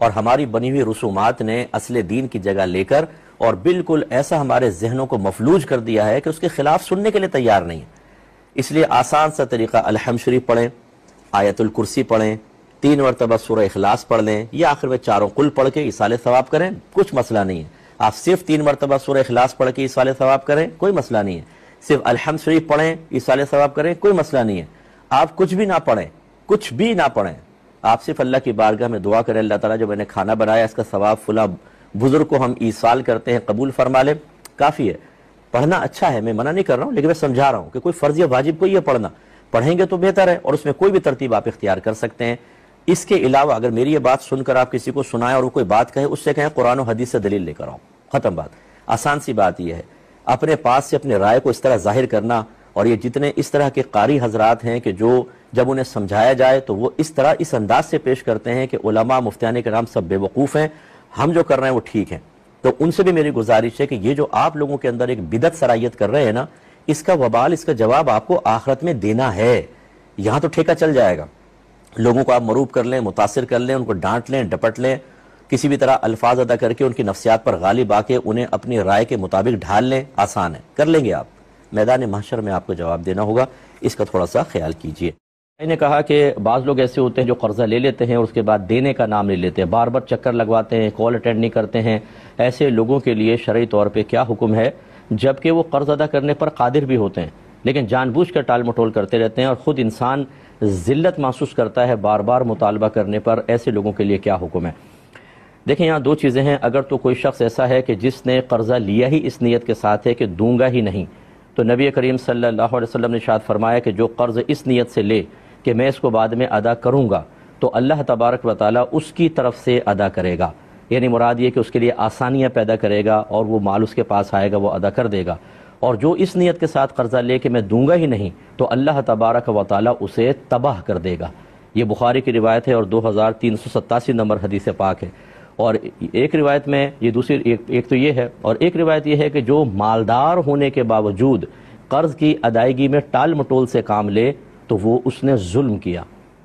اور ہماری بنی ہوئی رسومات نے اصل دین کی جگہ لے کر اور بالکل ایسا ہمارے ذہنوں کو مفلوج کر دیا ہے کہ اس کے خلاف سننے کے لیے تیار نہیں ہے۔ اس لیے آسان سا طریقہ الحمد شریف پڑھیں، آیت الکرسی پڑھیں، 3 مرتبہ سورہ اخلاص پڑھ لیں، یا آخر میں چاروں قل پڑھ کے ایصال ثواب کریں، کچھ مسئلہ نہیں ہے۔ آپ صرف 3 مرتبہ سورہ اخلاص پڑھ کے ایصال ثواب کریں، کوئی مسئلہ نہیں ہے۔ صرف الحمد شریف پڑھیں، ایصال ثواب کریں، کوئی مسئلہ نہیں ہے۔ آپ کچھ بھی نہ پڑھیں، کچھ بھی نہ پڑھیں، آپ صرف اللہ کی بارگاہ میں دعا کریں، اللہ تعالیٰ جو میں نے کھانا بنایا اس کا ثواب فلاں بزرگ کو ہم ایصال کرتے ہیں قبول فرما لیں، کافی ہے۔ پڑھنا اچھا ہے، میں منع نہیں کر رہا ہوں، لیکن میں سمجھا رہا ہوں کہ کوئی فرض یا واجب کوئی ہے پڑھنا، پڑھیں گے تو بہتر ہے، اور اس میں کوئی بھی ترتیب آپ اختیار کر سکتے ہیں۔ اس کے علاوہ اگر میری یہ بات سن کر آپ کسی کو سنائیں اور وہ کوئی بات کہے، اس سے کہیں قرآن و حدیث سے دلیل لے کر آؤں، ختم بات۔ آسان سی بات یہ ہے، اپنے پاس سے اپنے رائے کو اس طرح ظاہر کرنا، اور یہ جتنے اس طرح کے قاری حضرات ہیں کہ جو جب انہیں سمجھایا جائے تو وہ اس طرح اس انداز سے پیش کرتے ہیں کہ علماء مفتیان کرام سب بے وقوف ہیں، ہم جو کر رہے ہیں وہ ٹھیک ہیں، تو ان سے بھی میری گزارش ہے کہ یہ جو آپ لوگوں کے اندر ایک بدعت سرائیت کر رہے ہیں نا، اس کا وبال، اس کا جواب آپ کو آخرت میں دینا ہے۔ یہاں تو ٹھیکہ چل جائے گا، لوگوں کو آپ مروب کر لیں، متاثر کر لیں، ان کو ڈانٹ لیں، ڈپٹ لیں، کسی بھی طرح الفاظ ادا کر کے ان کی نفسیات پر غالب آ کے انہیں اپنی رائے کے مطابق ڈھال لیں، آسان ہے، کر لیں گے آپ، میدان محشر میں آپ کو جواب دینا ہوگا، اس کا تھوڑا سا خیال کیجئے۔ میں نے کہا کہ بعض لوگ ایسے ہوتے ہیں جو قرضہ لے لیتے ہیں اور اس کے بعد دینے کا نام نہیں لیتے ہیں، بار بار چکر لگواتے ہیں، کال اٹینڈ نہیں کرتے ہیں، ایسے لوگوں کے لیے شرعی طور پہ کیا حکم ہے؟ جبکہ وہ قرض ادا کرنے پر قادر بھی ہوتے ہیں لیکن جان بوجھ کر ٹال مٹول کرتے رہتے ہیں اور خود انسان ذلت محسوس کرتا ہے بار بار مطالبہ کرنے پر، ایسے لوگوں کے لیے کیا حکم ہے؟ دیکھیں یہاں 2 چیزیں ہیں۔ اگر تو کوئی شخص ایسا ہے کہ جس نے قرضہ لیا ہی اس نیت کے ساتھ ہے کہ دوں گا ہی نہیں، تو نبی کریم صلی اللہ علیہ وسلم نے ارشاد فرمایا کہ جو قرض اس نیت سے لے کہ میں اس کو بعد میں ادا کروں گا تو اللہ تبارک و تعالیٰ اس کی طرف سے ادا کرے گا، یعنی مراد یہ کہ اس کے لیے آسانیاں پیدا کرے گا اور وہ مال اس کے پاس آئے گا، وہ ادا کر دے گا۔ اور جو اس نیت کے ساتھ قرضہ لے کہ میں دوں گا ہی نہیں تو اللہ تبارک و تعالیٰ اسے تباہ کر دے گا۔ یہ بخاری کی روایت ہے اور 2387 نمبر حدیث پاک ہے۔ اور ایک روایت میں یہ دوسری ایک تو یہ ہے، اور ایک روایت یہ ہے کہ جو مالدار ہونے کے باوجود قرض کی ادائیگی میں ٹال مٹول سے کام لے تو وہ اس نے ظلم کیا،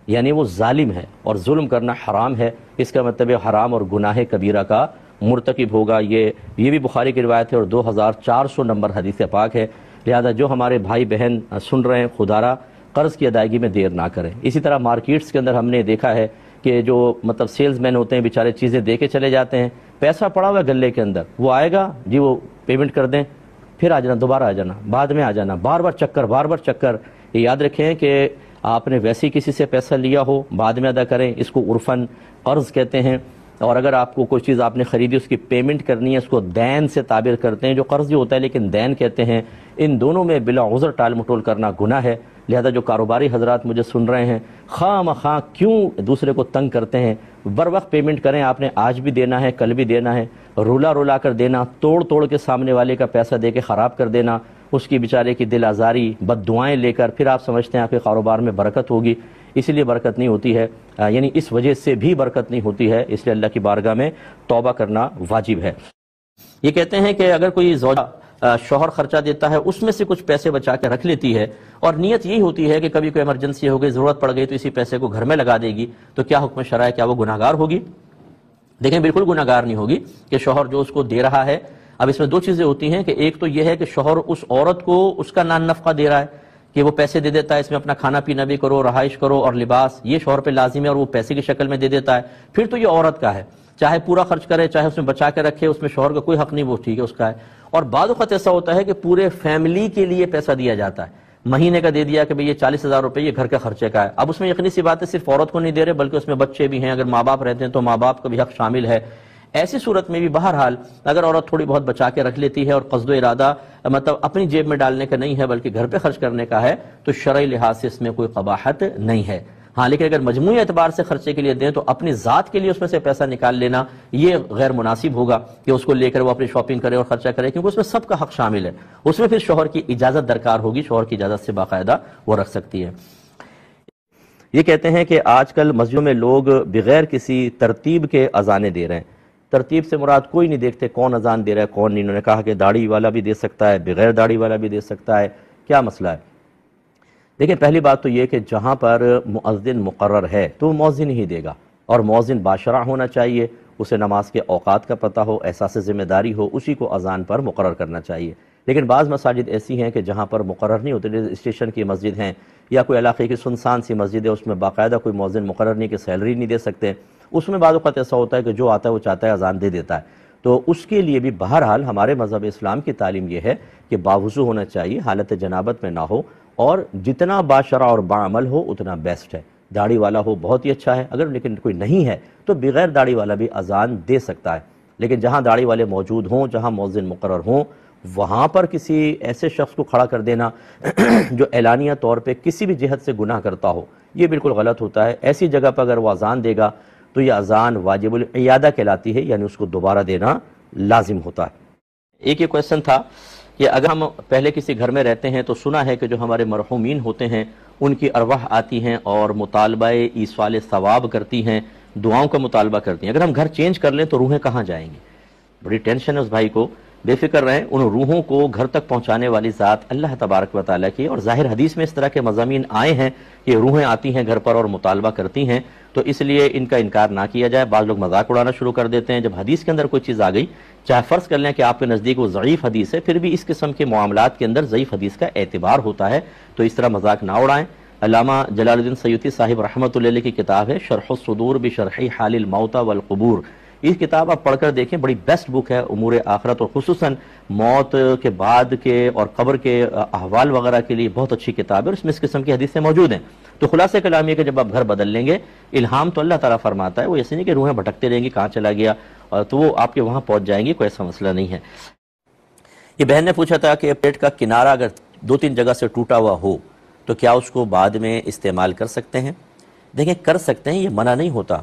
یعنی وہ ظالم ہے، اور ظلم کرنا حرام ہے، اس کا مطلب حرام اور گناہ کبیرہ کا مرتکب ہوگا۔ یہ بھی بخاری کی روایت ہے اور 2400 نمبر حدیث پاک ہے۔ لہذا جو ہمارے بھائی بہن سن رہے ہیں، خدارہ قرض کی ادائیگی میں دیر نہ کریں۔ اسی طرح مارکیٹس کے اندر ہم نے دیکھا ہے کہ جو مطلب سیلز مین ہوتے ہیں بیچارے چیزیں دے کے چلے جاتے ہیں، پیسہ پڑا ہوا ہے گلے کے اندر، وہ آئے گا جی وہ پیمنٹ کر دیں، پھر آ جانا، دوبارہ آ جانا، بعد میں آ جانا، بار بار چکر۔ یہ یاد رکھیں کہ آپ نے ویسے کسی سے پیسہ لیا ہو بعد میں ادا کریں، اس کو عرفاً قرض کہتے ہیں۔ اور اگر آپ کو کوئی چیز آپ نے خریدی اس کی پیمنٹ کرنی ہے، اس کو دین سے تعبیر کرتے ہیں، جو قرض ہی ہوتا ہے لیکن دین کہتے ہیں۔ ان دونوں میں بلا عذر ٹال مٹول کرنا گناہ ہے۔ لہذا جو کاروباری حضرات مجھے سن رہے ہیں، خواہ مخواہ کیوں دوسرے کو تنگ کرتے ہیں، بر وقت پیمنٹ کریں، آپ نے آج بھی دینا ہے، کل بھی دینا ہے، رولا کر دینا، توڑ کے سامنے والے کا پیسہ دے کے خراب کر دینا، اس کی بیچارے کی دل آزاری، بد دعائیں لے کر پھر آپ سمجھتے ہیں آپ کے کاروبار میں برکت ہوگی، اس لیے برکت نہیں ہوتی ہے، یعنی اس وجہ سے بھی برکت نہیں ہوتی ہے، اس لیے اللہ کی بارگاہ میں توبہ کرنا واجب ہے۔ یہ کہتے ہیں کہ اگر کوئی زوجہ شوہر خرچہ دیتا ہے اس میں سے کچھ پیسے بچا کے رکھ لیتی ہے اور نیت یہی ہوتی ہے کہ کبھی کوئی ایمرجنسی ہو گئی، ضرورت پڑ گئی تو اسی پیسے کو گھر میں لگا دے گی، تو کیا حکم شرع ہے؟ کیا وہ گناہگار ہوگی؟ دیکھیں بالکل گناہگار نہیں ہوگی کہ شوہر جو اس کو دے رہا ہے۔ اب اس میں 2 چیزیں ہوتی ہیں کہ ایک تو یہ ہے کہ شوہر اس عورت کو اس کا نان نفقہ دے رہا ہے کہ وہ پیسے دے دیتا ہے، اس میں اپنا کھانا پینا بھی کرو، رہائش کرو اور لباس، یہ شوہر پہ لازم ہے اور وہ پیسے کی شکل میں دے دیتا ہے، پھر تو یہ عورت کا ہے، چاہے پورا خرچ کرے چاہے اس میں بچا کے رکھے، اس میں شوہر کا کوئی حق نہیں، وہ ٹھیک ہے اس کا ہے۔ اور بعض اوقات ایسا ہوتا ہے کہ پورے فیملی کے لیے پیسہ دیا جاتا ہے، مہینے کا دے دیا کہ بھئی یہ 40,000 روپے یہ گھر کے خرچے کا ہے۔ اب اس میں یقینی سی بات ہے صرف عورت کو نہیں دے رہے بلکہ اس میں بچے بھی ہیں، اگر ماں باپ رہتے ہیں تو ماں باپ کا بھی حق شامل ہے۔ ایسی صورت میں بھی بہرحال اگر عورت تھوڑی بہت بچا کے رکھ لیتی ہے اور قصد و ارادہ مطلب اپنی جیب میں ڈالنے کا نہیں ہے بلکہ گھر پہ خرچ کرنے کا ہے تو شرعی لحاظ سے اس میں کوئی قباحت نہیں ہے۔ ہاں لیکن اگر مجموعی اعتبار سے خرچے کے لیے دیں تو اپنی ذات کے لیے اس میں سے پیسہ نکال لینا یہ غیر مناسب ہوگا کہ اس کو لے کر وہ اپنی شاپنگ کرے اور خرچہ کرے، کیونکہ اس میں سب کا حق شامل ہے، اس میں پھر شوہر کی اجازت درکار ہوگی، شوہر کی اجازت سے باقاعدہ وہ رکھ سکتی ہے۔ یہ کہتے ہیں کہ آج کل مسجدوں میں لوگ بغیر کسی ترتیب کے اذانیں دے رہے ہیں، ترتیب سے مراد کوئی نہیں دیکھتے کون اذان دے رہا ہے کون نہیں، انہوں نے کہا کہ داڑھی والا بھی دے سکتا ہے، بغیر داڑھی والا بھی دے سکتا ہے، کیا مسئلہ ہے؟ دیکھیں پہلی بات تو یہ کہ جہاں پر مؤذن مقرر ہے تو وہ مؤذن ہی دے گا، اور مؤذن باشرع ہونا چاہیے، اسے نماز کے اوقات کا پتہ ہو، احساس ذمہ داری ہو، اسی کو اذان پر مقرر کرنا چاہیے۔ لیکن بعض مساجد ایسی ہیں کہ جہاں پر مقرر نہیں ہوتے، جیسے اسٹیشن کی مسجد ہیں یا کوئی علاقے کی سنسان سی مسجد ہے، اس میں باقاعدہ کوئی مؤذن مقرر نہیں کہ سیلری نہیں دے سکتے، اس میں بعض اوقات ایسا ہوتا ہے کہ جو آتا ہے وہ چاہتا ہے اذان دے دیتا ہے۔ تو اس کے لیے بھی بہرحال ہمارے مذہب اسلام کی تعلیم یہ ہے کہ باوضو ہونا چاہیے، حالت جنابت میں نہ ہو، اور جتنا باشرع اور باعمل ہو اتنا بیسٹ ہے۔ داڑھی والا ہو بہت ہی اچھا ہے، اگر لیکن کوئی نہیں ہے تو بغیر داڑھی والا بھی اذان دے سکتا ہے۔ لیکن جہاں داڑھی والے موجود ہوں، جہاں مؤذن مقرر ہوں، وہاں پر کسی ایسے شخص کو کھڑا کر دینا جو اعلانیہ طور پہ کسی بھی جہت سے گناہ کرتا ہو، یہ بالکل غلط ہوتا ہے۔ ایسی جگہ پر اگر وہ اذان دے گا تو یہ اذان واجب الاعادہ کہلاتی ہے، یعنی اس کو دوبارہ دینا لازم ہوتا ہے۔ ایک یہ کویسچن تھا کہ اگر ہم پہلے کسی گھر میں رہتے ہیں تو سنا ہے کہ جو ہمارے مرحومین ہوتے ہیں ان کی ارواح آتی ہیں اور مطالبہ ایصال ثواب کرتی ہیں، دعاؤں کا مطالبہ کرتی ہیں۔ اگر ہم گھر چینج کر لیں تو روحیں کہاں جائیں گی؟ بڑی ٹینشن ہے اس بھائی کو، بے فکر رہیں، ان روحوں کو گھر تک پہنچانے والی ذات اللہ تبارک و تعالیٰ کی، اور ظاہر حدیث میں اس طرح کے مضامین آئے ہیں کہ روحیں آتی ہیں گھر پر اور مطالبہ کرتی ہیں، تو اس لیے ان کا انکار نہ کیا جائے۔ بعض لوگ مذاق اڑانا شروع کر دیتے ہیں۔ جب حدیث کے اندر کوئی چیز آ گئی، چاہے فرض کر لیں کہ آپ کے نزدیک وہ ضعیف حدیث ہے، پھر بھی اس قسم کے معاملات کے اندر ضعیف حدیث کا اعتبار ہوتا ہے، تو اس طرح مذاق نہ اڑائیں۔ علامہ جلال الدین سیوطی صاحب رحمۃ اللہ علیہ کی کتاب ہے شرح الصدور بشرح حال الموتى والقبور، اس کتاب آپ پڑھ کر دیکھیں، بڑی بیسٹ بک ہے امور آخرت اور خصوصاً موت کے بعد کے اور قبر کے احوال وغیرہ کے لیے بہت اچھی کتاب ہے، اور اس میں اس قسم کی حدیثیں موجود ہیں۔ تو خلاصہ کلام یہ کہ جب آپ گھر بدل لیں گے، الہام تو اللہ تعالیٰ فرماتا ہے، وہ ایسے نہیں کہ روحیں بھٹکتے رہیں گی کہاں چلا گیا، تو وہ آپ کے وہاں پہنچ جائیں گی، کوئی ایسا مسئلہ نہیں ہے۔ یہ بہن نے پوچھا تھا کہ پیٹ کا کنارہ اگر 2-3 جگہ سے ٹوٹا ہوا ہو تو کیا اس کو بعد میں استعمال کر سکتے ہیں؟ دیکھیں کر سکتے ہیں، یہ منع نہیں ہوتا۔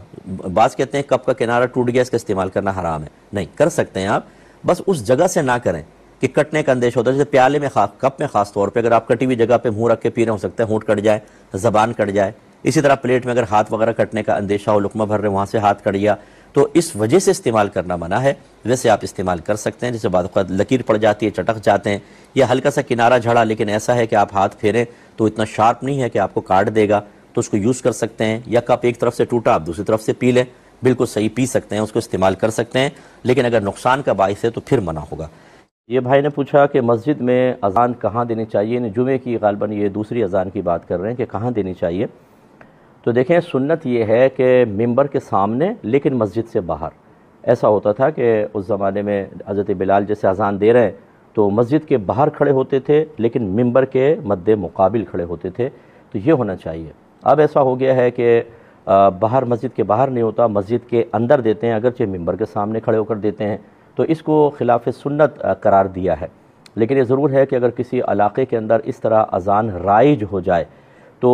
بعض کہتے ہیں کپ کا کنارہ ٹوٹ گیا، اس کا استعمال کرنا حرام ہے، نہیں، کر سکتے ہیں آپ، بس اس جگہ سے نہ کریں کہ کٹنے کا اندیشہ ہوتا ہے۔ جیسے پیالے میں کپ میں خاص طور پہ اگر آپ کٹی ہوئی جگہ پہ منہ رکھ کے پی رہے ہو سکتا ہے ہونٹ کٹ جائے، زبان کٹ جائے۔ اسی طرح پلیٹ میں اگر ہاتھ وغیرہ کٹنے کا اندیشہ ہو، لقمہ بھر رہے وہاں سے ہاتھ کٹ گیا، تو اس وجہ سے استعمال کرنا منع ہے۔ ویسے آپ استعمال کر سکتے ہیں، جیسے بعض اوقات لکیر پڑ جاتی ہے، چٹک جاتے ہیں، یا ہلکا سا کنارہ جھڑا لیکن ایسا ہے کہ آپ ہاتھ پھیریں تو اتنا شارپ نہیں ہے کہ آپ کو کاٹ دے گا، تو اس کو یوز کر سکتے ہیں۔ یا کپ ایک طرف سے ٹوٹا آپ دوسری طرف سے پی لیں، بالکل صحیح پی سکتے ہیں، اس کو استعمال کر سکتے ہیں، لیکن اگر نقصان کا باعث ہے تو پھر منع ہوگا۔ یہ بھائی نے پوچھا کہ مسجد میں اذان کہاں دینی چاہیے، جمعے کی غالباً یہ دوسری اذان کی بات کر رہے ہیں کہ کہاں دینی چاہیے۔ تو دیکھیں سنت یہ ہے کہ ممبر کے سامنے لیکن مسجد سے باہر۔ ایسا ہوتا تھا کہ اس زمانے میں حضرت بلال جیسے اذان دے رہے ہیں تو مسجد کے باہر کھڑے ہوتے تھے لیکن ممبر کے مد مقابل کھڑے ہوتے تھے، تو یہ ہونا چاہیے۔ اب ایسا ہو گیا ہے کہ باہر مسجد کے باہر نہیں ہوتا، مسجد کے اندر دیتے ہیں، اگرچہ ممبر کے سامنے کھڑے ہو کر دیتے ہیں، تو اس کو خلاف سنت قرار دیا ہے۔ لیکن یہ ضرور ہے کہ اگر کسی علاقے کے اندر اس طرح اذان رائج ہو جائے تو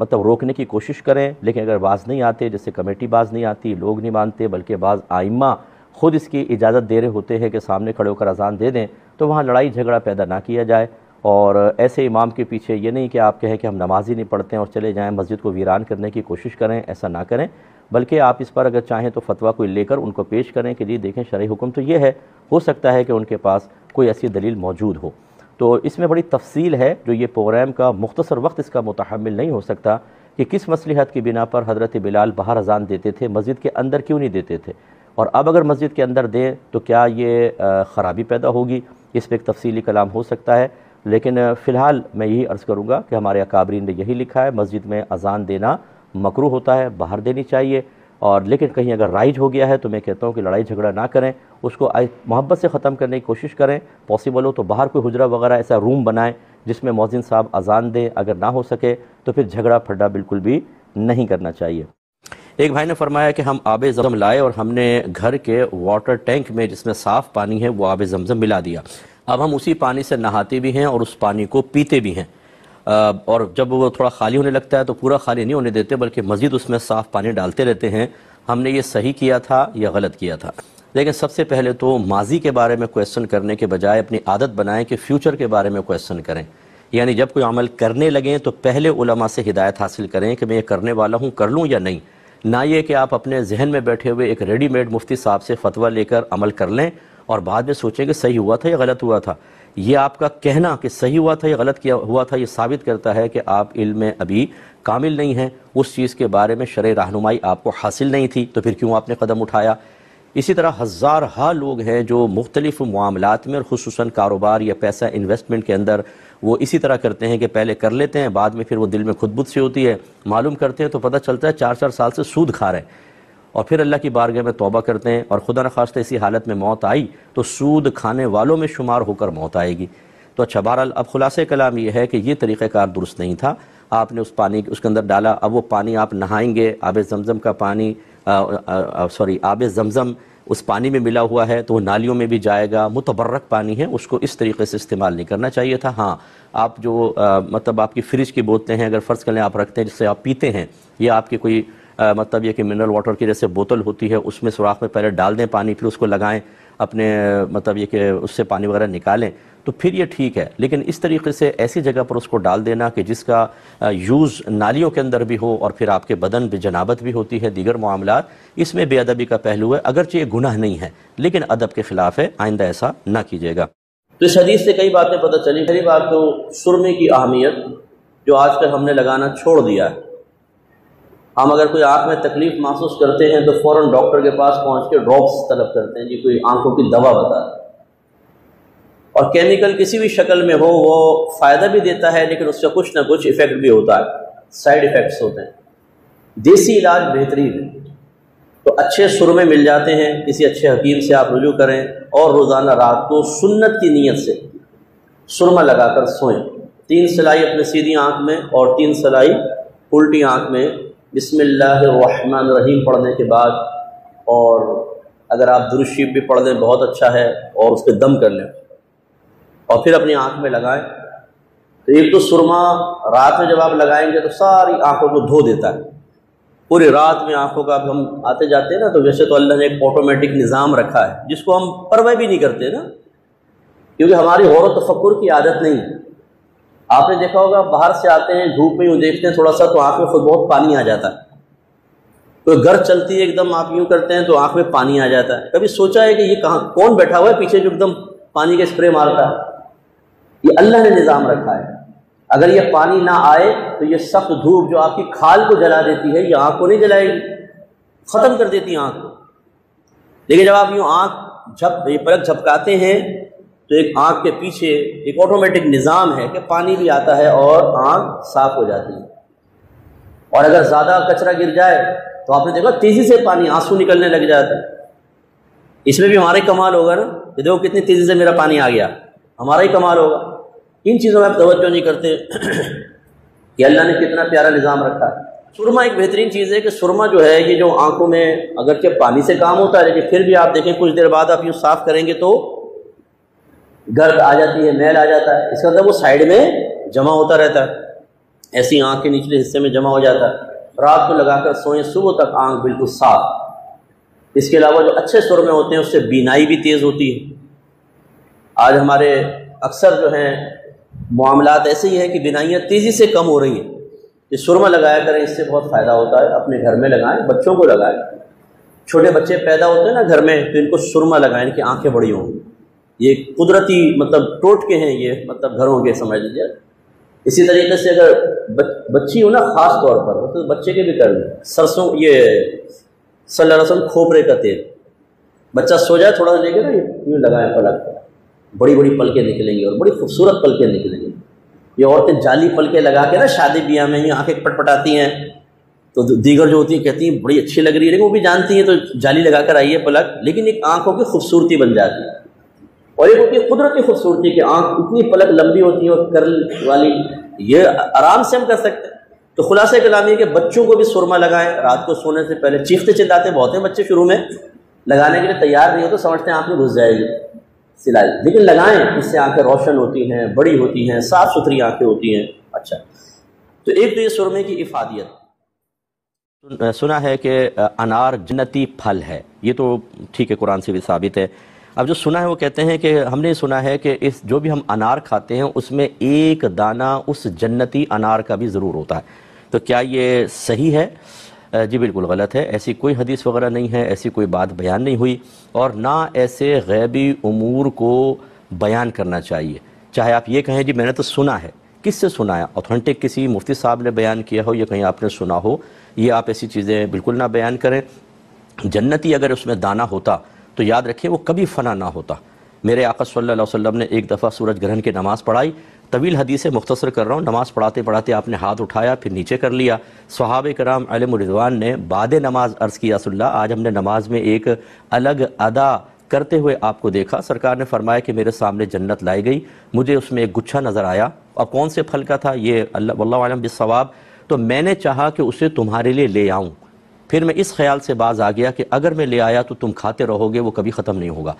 مطلب روکنے کی کوشش کریں، لیکن اگر باز نہیں آتے، جیسے کمیٹی باز نہیں آتی، لوگ نہیں مانتے، بلکہ بعض ائمہ خود اس کی اجازت دے رہے ہوتے ہیں کہ سامنے کھڑے ہو کر اذان دے دیں، تو وہاں لڑائی جھگڑا پیدا نہ کیا جائے۔ اور ایسے امام کے پیچھے یہ نہیں کہ آپ کہیں کہ ہم نماز ہی نہیں پڑھتے ہیں اور چلے جائیں، مسجد کو ویران کرنے کی کوشش کریں، ایسا نہ کریں، بلکہ آپ اس پر اگر چاہیں تو فتویٰ کوئی لے کر ان کو پیش کریں کہ جی دیکھیں شرعی حکم تو یہ ہے، ہو سکتا ہے کہ ان کے پاس کوئی ایسی دلیل موجود ہو۔ تو اس میں بڑی تفصیل ہے جو یہ پروگرام کا مختصر وقت اس کا متحمل نہیں ہو سکتا کہ کس مصلحت کی بنا پر حضرت بلال باہر اذان دیتے تھے، مسجد کے اندر کیوں نہیں دیتے تھے، اور اب اگر مسجد کے اندر دیں تو کیا یہ خرابی پیدا ہوگی، اس پہ ایک تفصیلی کلام ہو سکتا ہے۔ لیکن فی الحال میں یہی عرض کروں گا کہ ہمارے اکابرین نے یہی لکھا ہے، مسجد میں اذان دینا مکروہ ہوتا ہے، باہر دینی چاہیے، اور لیکن کہیں اگر رائج ہو گیا ہے تو میں کہتا ہوں کہ لڑائی جھگڑا نہ کریں، اس کو محبت سے ختم کرنے کی کوشش کریں، پاسبل ہو تو باہر کوئی حجرہ وغیرہ ایسا روم بنائیں جس میں مؤذن صاحب اذان دیں، اگر نہ ہو سکے تو پھر جھگڑا پھڈا بالکل بھی نہیں کرنا چاہیے۔ ایک بھائی نے فرمایا کہ ہم آب زمزم لائے اور ہم نے گھر کے واٹر ٹینک میں جس میں صاف پانی ہے وہ آب زمزم ملا دیا، اب ہم اسی پانی سے نہاتے بھی ہیں اور اس پانی کو پیتے بھی ہیں، اور جب وہ تھوڑا خالی ہونے لگتا ہے تو پورا خالی نہیں ہونے دیتے بلکہ مزید اس میں صاف پانی ڈالتے رہتے ہیں، ہم نے یہ صحیح کیا تھا یا غلط کیا تھا؟ لیکن سب سے پہلے تو ماضی کے بارے میں کویسچن کرنے کے بجائے اپنی عادت بنائیں کہ فیوچر کے بارے میں کویسچن کریں، یعنی جب کوئی عمل کرنے لگیں تو پہلے علماء سے ہدایت حاصل کریں کہ میں یہ کرنے والا ہوں، کر لوں یا نہیں، نہ یہ کہ آپ اپنے ذہن میں بیٹھے ہوئے ایک ریڈی میڈ مفتی صاحب سے فتویٰ لے کر عمل کر لیں اور بعد میں سوچیں کہ صحیح ہوا تھا یا غلط ہوا تھا۔ یہ آپ کا کہنا کہ صحیح ہوا تھا یا غلط کیا ہوا تھا، یہ ثابت کرتا ہے کہ آپ علم میں ابھی کامل نہیں ہیں، اس چیز کے بارے میں شرعی رہنمائی آپ کو حاصل نہیں تھی، تو پھر کیوں آپ نے قدم اٹھایا؟ اسی طرح ہزارہا لوگ ہیں جو مختلف معاملات میں اور خصوصاً کاروبار یا پیسہ انویسٹمنٹ کے اندر وہ اسی طرح کرتے ہیں کہ پہلے کر لیتے ہیں، بعد میں پھر وہ دل میں خود بت سی ہوتی ہے، معلوم کرتے ہیں تو پتہ چلتا ہے 4 سال سے سود کھا رہے ہیں، اور پھر اللہ کی بارگاہ میں توبہ کرتے ہیں اور خدا نخواستہ اسی حالت میں موت آئی تو سود کھانے والوں میں شمار ہو کر موت آئے گی۔ تو اچھا، بہرحال اب خلاصہ کلام یہ ہے کہ یہ طریقہ کار درست نہیں تھا، آپ نے اس پانی اس کے اندر ڈالا، اب وہ پانی آپ نہائیں گے، آب زمزم کا پانی آب زمزم اس پانی میں ملا ہوا ہے تو وہ نالیوں میں بھی جائے گا، متبرک پانی ہے، اس کو اس طریقے سے استعمال نہیں کرنا چاہیے تھا۔ ہاں، آپ جو مطلب آپ کی فریج کی بوتلیں ہیں، اگر فرض کریں آپ رکھتے ہیں جس سے آپ پیتے ہیں، یا آپ کی کوئی مطلب یہ کہ منرل واٹر کی جیسے بوتل ہوتی ہے، اس میں سوراخ میں پہلے ڈال دیں پانی، پھر اس کو لگائیں اپنے مطلب یہ کہ اس سے پانی وغیرہ نکالیں، تو پھر یہ ٹھیک ہے۔ لیکن اس طریقے سے ایسی جگہ پر اس کو ڈال دینا کہ جس کا یوز نالیوں کے اندر بھی ہو اور پھر آپ کے بدن پہ جنابت بھی ہوتی ہے، دیگر معاملات، اس میں بے ادبی کا پہلو ہے، اگرچہ یہ گناہ نہیں ہے لیکن ادب کے خلاف ہے، آئندہ ایسا نہ کیجیے گا۔ تو اس حدیث سے کئی باتیں پتہ چلی۔ پہلی بات تو سرمے کی اہمیت جو آج کل ہم نے لگانا چھوڑ دیا ہے۔ ہم اگر کوئی آنکھ میں تکلیف محسوس کرتے ہیں تو فوراً ڈاکٹر کے پاس پہنچ کے ڈراپس طلب کرتے ہیں، جی کوئی آنکھوں کی دوا بتا دیں، اور کیمیکل کسی بھی شکل میں ہو وہ فائدہ بھی دیتا ہے لیکن اس کا کچھ نہ کچھ ایفیکٹ بھی ہوتا ہے، سائیڈ ایفیکٹس ہوتے ہیں۔ دیسی علاج بہترین ہے، تو اچھے سرمے مل جاتے ہیں، کسی اچھے حکیم سے آپ رجوع کریں اور روزانہ رات کو سنت کی نیت سے سرما لگا کر سوئیں۔ 3 سلائی اپنے سیدھی آنکھ میں اور 3 سلائی الٹی آنکھ میں، بسم اللہ الرحمن الرحیم پڑھنے کے بعد، اور اگر آپ درود شریف بھی پڑھ دیں بہت اچھا ہے، اور اس پہ دم کر لیں اور پھر اپنی آنکھ میں لگائیں۔ تو ایک تو سرما رات میں جب آپ لگائیں گے تو ساری آنکھوں کو دھو دیتا ہے، پوری رات میں آنکھوں کا ہم آتے جاتے ہیں نا، تو ویسے تو اللہ نے ایک آٹومیٹک نظام رکھا ہے جس کو ہم پرواہ بھی نہیں کرتے نا، کیونکہ ہماری غور و تفکر کی عادت نہیں ہے۔ آپ نے دیکھا ہوگا باہر سے آتے ہیں دھوپ میں یوں دیکھتے ہیں تھوڑا سا تو آنکھ میں خود بہت پانی آ جاتا ہے، کوئی گرد چلتی ہے ایک دم آپ یوں کرتے ہیں تو آنکھ میں پانی آ جاتا ہے۔ کبھی سوچا ہے کہ یہ کہاں کون بیٹھا ہوا ہے پیچھے جو ایک دم پانی کے اسپرے مارتا ہے؟ یہ اللہ نے نظام رکھا ہے۔ اگر یہ پانی نہ آئے تو یہ سخت دھوپ جو آپ کی کھال کو جلا دیتی ہے، یہ آنکھ کو نہیں جلائے گی، ختم کر دیتی آنکھ کو۔ لیکن جب آپ یوں آنکھ پلک جھپکاتے ہیں تو ایک آنکھ کے پیچھے ایک آٹومیٹک نظام ہے کہ پانی بھی آتا ہے اور آنکھ صاف ہو جاتی ہے۔ اور اگر زیادہ کچرا گر جائے تو آپ نے دیکھا تیزی سے پانی آنسو نکلنے لگ جاتا ہے۔ اس میں بھی ہمارا ہی کمال ہوگا نا، کہ دیکھو کتنی تیزی سے میرا پانی آ گیا، ہمارا ہی کمال ہوگا۔ ان چیزوں میں آپ توجہ نہیں کرتے کہ اللہ نے کتنا پیارا نظام رکھا ہے۔ سرما ایک بہترین چیز ہے کہ سرما جو ہے یہ جو آنکھوں میں اگرچہ پانی سے کام ہوتا ہے لیکن پھر بھی آپ دیکھیں کچھ دیر بعد آپ یوں صاف کریں گے تو گرد آ جاتی ہے، میل آ جاتا ہے، اس کا مطلب وہ سائیڈ میں جمع ہوتا رہتا ہے، ایسی آنکھ کے نچلے حصے میں جمع ہو جاتا ہے۔ رات کو لگا کر سوئیں، صبح تک آنکھ بالکل صاف۔ اس کے علاوہ جو اچھے سرمے ہوتے ہیں اس سے بینائی بھی تیز ہوتی ہے۔ آج ہمارے اکثر جو ہیں معاملات ایسے ہی ہیں کہ بینائیاں تیزی سے کم ہو رہی ہیں، یہ سرما لگایا کریں، اس سے بہت فائدہ ہوتا ہے۔ اپنے گھر میں لگائیں، بچوں کو لگائیں، چھوٹے بچے پیدا ہوتے ہیں نا گھر میں تو ان کو سرما لگائیں کہ آنکھیں بڑی ہوں، یہ قدرتی مطلب ٹوٹکے ہیں، یہ مطلب گھروں کے سمجھ لیجیے۔ اسی طریقے سے اگر بچی ہو نا، خاص طور پر تو بچے کے بھی کر لیں، سرسوں یہ صلی اللہ علیہ وسلم کھوپرے کا تیل، بچہ سو جائے تھوڑا سا لے کے نا یوں لگائیں پلک، بڑی بڑی پلکیں نکلیں گی اور بڑی خوبصورت پلکیں نکلیں گی۔ یہ عورتیں جعلی پلکیں لگا کے نا شادی بیاہ میں یہ آنکھیں پٹ پٹاتی ہیں تو دیگر جو ہوتی ہیں کہتی ہیں بڑی اچھی لگ رہی ہے، لیکن وہ بھی جانتی ہیں تو جعلی لگا کر آئی ہے پلک، لیکن ایک آنکھوں کی خوبصورتی بن جاتی ہے۔ اور ایک ہوتی ہے قدرتی خوبصورتی کہ آنکھ اتنی پلک لمبی ہوتی ہے اور کرل والی، یہ آرام سے ہم کر سکتے ہیں۔ تو خلاصہ کلام یہ کہ بچوں کو بھی سرما لگائیں، رات کو سونے سے پہلے چیختے چلاتے بہت ہیں بچے، شروع میں لگانے کے لیے تیار نہیں ہو تو سمجھتے ہیں آنکھ میں گھس جائے گی سلائی، لیکن لگائیں، اس سے آنکھیں روشن ہوتی ہیں، بڑی ہوتی ہیں، صاف ستھری آنکھیں ہوتی ہیں۔ اچھا، تو ایک تو یہ سرمے کی افادیت۔ سنا ہے کہ انار جنتی پھل ہے، یہ تو ٹھیک ہے، قرآن سے بھی ثابت ہے۔ اب جو سنا ہے وہ کہتے ہیں کہ ہم نے سنا ہے کہ اس جو بھی ہم انار کھاتے ہیں اس میں ایک دانہ اس جنتی انار کا بھی ضرور ہوتا ہے، تو کیا یہ صحیح ہے؟ جی بالکل غلط ہے، ایسی کوئی حدیث وغیرہ نہیں ہے، ایسی کوئی بات بیان نہیں ہوئی، اور نہ ایسے غیبی امور کو بیان کرنا چاہیے. چاہے آپ یہ کہیں جی میں نے تو سنا ہے، کس سے سنا ہے؟ اوتھنٹک کسی مفتی صاحب نے بیان کیا ہو یا کہیں آپ نے سنا ہو، یہ آپ ایسی چیزیں بالکل نہ بیان کریں. جنتی اگر اس میں دانہ ہوتا تو یاد رکھیں وہ کبھی فنا نہ ہوتا. میرے آقا صلی اللہ علیہ وسلم نے ایک دفعہ سورج گرہن کی نماز پڑھائی. طویل حدیث ہے، مختصر کر رہا ہوں. نماز پڑھاتے پڑھاتے آپ نے ہاتھ اٹھایا، پھر نیچے کر لیا. صحابہ کرام علیہم رضوان نے بعد نماز عرض کیا رسول اللہ آج ہم نے نماز میں ایک الگ ادا کرتے ہوئے آپ کو دیکھا. سرکار نے فرمایا کہ میرے سامنے جنت لائی گئی، مجھے اس میں ایک گچھا نظر آیا. اور کون سے پھل کا تھا یہ اللہ واللہ عالم بالصواب، تو میں نے چاہا کہ اسے تمہارے لیے لے آؤں. پھر میں اس خیال سے باز آ گیا کہ اگر میں لے آیا تو تم کھاتے رہو گے، وہ کبھی ختم نہیں ہوگا.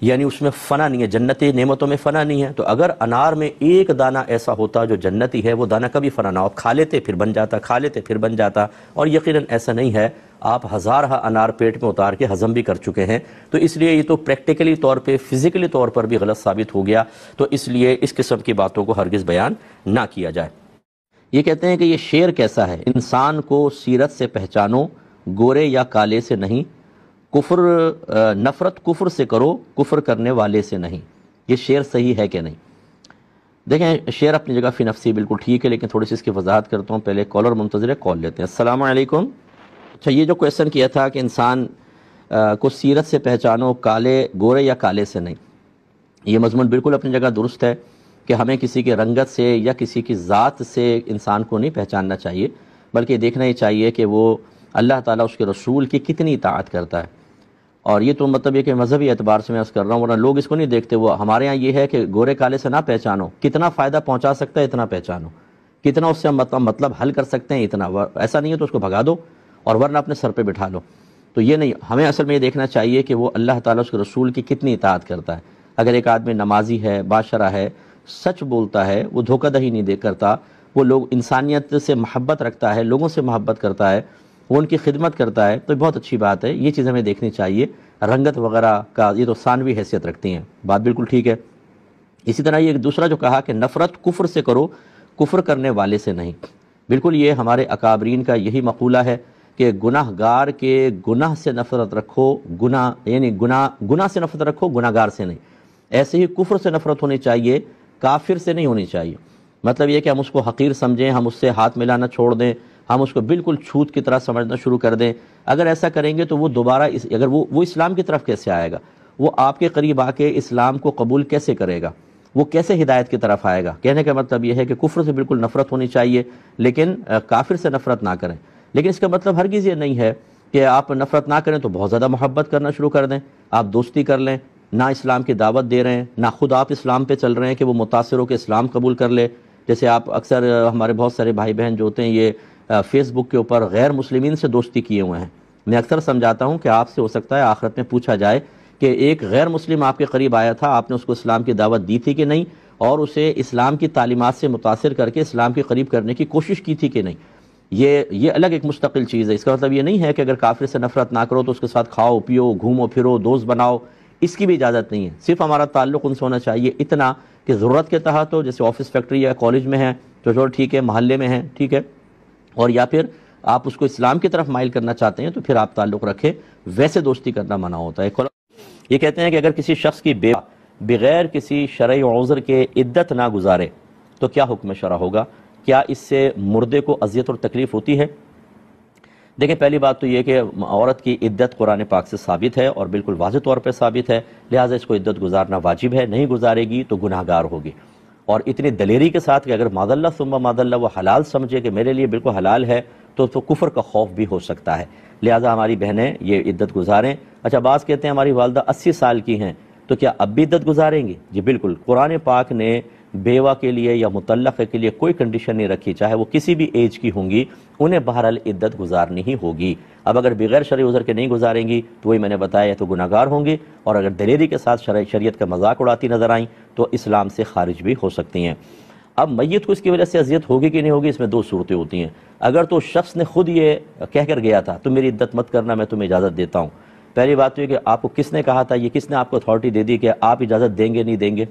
یعنی اس میں فنا نہیں ہے، جنتی نعمتوں میں فنا نہیں ہے. تو اگر انار میں ایک دانہ ایسا ہوتا جو جنتی ہے، وہ دانہ کبھی فنا نہ ہو. کھا لیتے پھر بن جاتا، کھا لیتے پھر بن جاتا. اور یقیناً ایسا نہیں ہے، آپ ہزارہ انار پیٹ میں اتار کے ہضم بھی کر چکے ہیں. تو اس لیے یہ تو پریکٹیکلی طور پہ، فزیکلی طور پر بھی غلط ثابت ہو گیا. تو اس لیے اس قسم کی باتوں کو ہرگز بیان نہ کیا جائے. یہ کہتے ہیں کہ یہ شعر کیسا ہے؟ انسان کو سیرت سے پہچانو، گورے یا کالے سے نہیں. کفر نفرت کفر سے کرو، کفر کرنے والے سے نہیں. یہ شعر صحیح ہے کہ نہیں؟ دیکھیں شعر اپنی جگہ فی نفسی بالکل ٹھیک ہے، لیکن تھوڑی سی اس کی وضاحت کرتا ہوں. پہلے کالر منتظر ہے، کال لیتے ہیں. السلام علیکم. اچھا، یہ جو کویسچن کیا تھا کہ انسان کو سیرت سے پہچانو، کالے گورے یا کالے سے نہیں، یہ مضمون بالکل اپنی جگہ درست ہے کہ ہمیں کسی کی رنگت سے یا کسی کی ذات سے انسان کو نہیں پہچاننا چاہیے، بلکہ دیکھنا ہی چاہیے کہ وہ اللہ تعالیٰ اس کے رسول کی کتنی اطاعت کرتا ہے. اور یہ تو مطلب یہ کہ مذہبی اعتبار سے میں اس کر رہا ہوں، ورنہ لوگ اس کو نہیں دیکھتے. وہ ہمارے ہاں یہ ہے کہ گورے کالے سے نہ پہچانو، کتنا فائدہ پہنچا سکتا ہے اتنا پہچانو، کتنا اس سے مطلب حل کر سکتے ہیں اتنا. ایسا نہیں ہے تو اس کو بھگا دو اور ورنہ اپنے سر پہ بٹھا لو. تو یہ نہیں، ہمیں اصل میں یہ دیکھنا چاہیے کہ وہ اللہ تعالیٰ اس کے رسول کی کتنی اطاعت کرتا ہے. اگر ایک آدمی نمازی ہے، باشرہ ہے، سچ بولتا ہے، وہ دھوکہ دہی نہیں کرتا، وہ لوگ انسانیت سے محبت رکھتا ہے، لوگوں سے محبت کرتا ہے، وہ ان کی خدمت کرتا ہے، تو بہت اچھی بات ہے. یہ چیز ہمیں دیکھنی چاہیے. رنگت وغیرہ کا یہ تو ثانوی حیثیت رکھتی ہیں، بات بالکل ٹھیک ہے. اسی طرح یہ دوسرا جو کہا کہ نفرت کفر سے کرو، کفر کرنے والے سے نہیں، بالکل یہ ہمارے اکابرین کا یہی مقولہ ہے کہ گناہ گار کے گناہ سے نفرت رکھو، گناہ سے نفرت رکھو، گناہ گار سے نہیں. ایسے ہی کفر سے نفرت ہونی چاہیے، کافر سے نہیں ہونی چاہیے. مطلب یہ کہ ہم اس کو حقیر سمجھیں، ہم اس سے ہاتھ ملانا چھوڑ دیں، ہم اس کو بالکل چھوت کی طرح سمجھنا شروع کر دیں. اگر ایسا کریں گے تو وہ دوبارہ اگر وہ اسلام کی طرف کیسے آئے گا؟ وہ آپ کے قریب آ کے اسلام کو قبول کیسے کرے گا؟ وہ کیسے ہدایت کی طرف آئے گا؟ کہنے کا مطلب یہ ہے کہ کفر سے بالکل نفرت ہونی چاہیے، لیکن کافر سے نفرت نہ کریں. لیکن اس کا مطلب ہرگز یہ نہیں ہے کہ آپ نفرت نہ کریں تو بہت زیادہ محبت کرنا شروع کر دیں، آپ دوستی کر لیں. نہ اسلام کی دعوت دے رہے ہیں، نہ خود آپ اسلام پہ چل رہے ہیں کہ وہ متاثر ہو کے اسلام قبول کر لے. جیسے آپ اکثر ہمارے بہت سارے بھائی بہن جو ہوتے ہیں یہ فیس بک کے اوپر غیر مسلمین سے دوستی کیے ہوئے ہیں. میں اکثر سمجھاتا ہوں کہ آپ سے ہو سکتا ہے آخرت میں پوچھا جائے کہ ایک غیر مسلم آپ کے قریب آیا تھا، آپ نے اس کو اسلام کی دعوت دی تھی کہ نہیں، اور اسے اسلام کی تعلیمات سے متاثر کر کے اسلام کے قریب کرنے کی کوشش کی تھی کہ نہیں. یہ الگ ایک مستقل چیز ہے. اس کا مطلب یہ نہیں ہے کہ اگر کافر سے نفرت نہ کرو تو اس کے ساتھ کھاؤ پیو، گھومو پھرو، دوست بناؤ، اس کی بھی اجازت نہیں ہے. صرف ہمارا تعلق ان سے ہونا چاہیے اتنا کہ ضرورت کے تحت ہو، جیسے آفس فیکٹری یا کالج میں ہیں تو ٹھیک ہے، محلے میں ہیں ٹھیک ہے، اور یا پھر آپ اس کو اسلام کی طرف مائل کرنا چاہتے ہیں تو پھر آپ تعلق رکھیں. ویسے دوستی کرنا منع ہوتا ہے. یہ کہتے ہیں کہ اگر کسی شخص کی بیوہ بغیر کسی شرعی عذر کے عدت نہ گزارے تو کیا حکم شرع ہوگا؟ کیا اس سے مردے کو اذیت اور تکلیف ہوتی ہے؟ دیکھیں پہلی بات تو یہ کہ عورت کی عدت قرآن پاک سے ثابت ہے اور بالکل واضح طور پہ ثابت ہے، لہٰذا اس کو عدت گزارنا واجب ہے. نہیں گزارے گی تو گناہ گار ہوگی. اور اتنی دلیری کے ساتھ کہ اگر معاذ اللہ ثم معاذ اللہ وہ حلال سمجھے کہ میرے لیے بالکل حلال ہے تو کفر کا خوف بھی ہو سکتا ہے. لہٰذا ہماری بہنیں یہ عدت گزاریں. اچھا، بعض کہتے ہیں ہماری والدہ 80 سال کی ہیں تو کیا اب بھی عدت گزاریں گی؟ جی بالکل. قرآن پاک نے بیوہ کے لیے یا مطلقہ کے لیے کوئی کنڈیشن نہیں رکھی، چاہے وہ کسی بھی ایج کی ہوں گی، انہیں بہرحال عدت گزارنی ہی ہوگی. اب اگر بغیر شرعی عذر کے نہیں گزاریں گی تو وہی میں نے بتایا تو گناہ گار ہوں گی، اور اگر دلیری کے ساتھ شریعت کا مذاق اڑاتی نظر آئیں تو اسلام سے خارج بھی ہو سکتی ہیں. اب میت کو اس کی وجہ سے اذیت ہوگی کہ نہیں ہوگی، اس میں دو صورتیں ہوتی ہیں. اگر تو شخص نے خود یہ کہہ کر گیا تھا تو میری عدت مت کرنا، میں تمہیں اجازت دیتا ہوں. پہلی بات تو یہ کہ آپ کو کس نے کہا تھا، یہ کس نے آپ کو اتھارٹی دے دی کہ آپ اجازت دیں گے نہیں دیں گے؟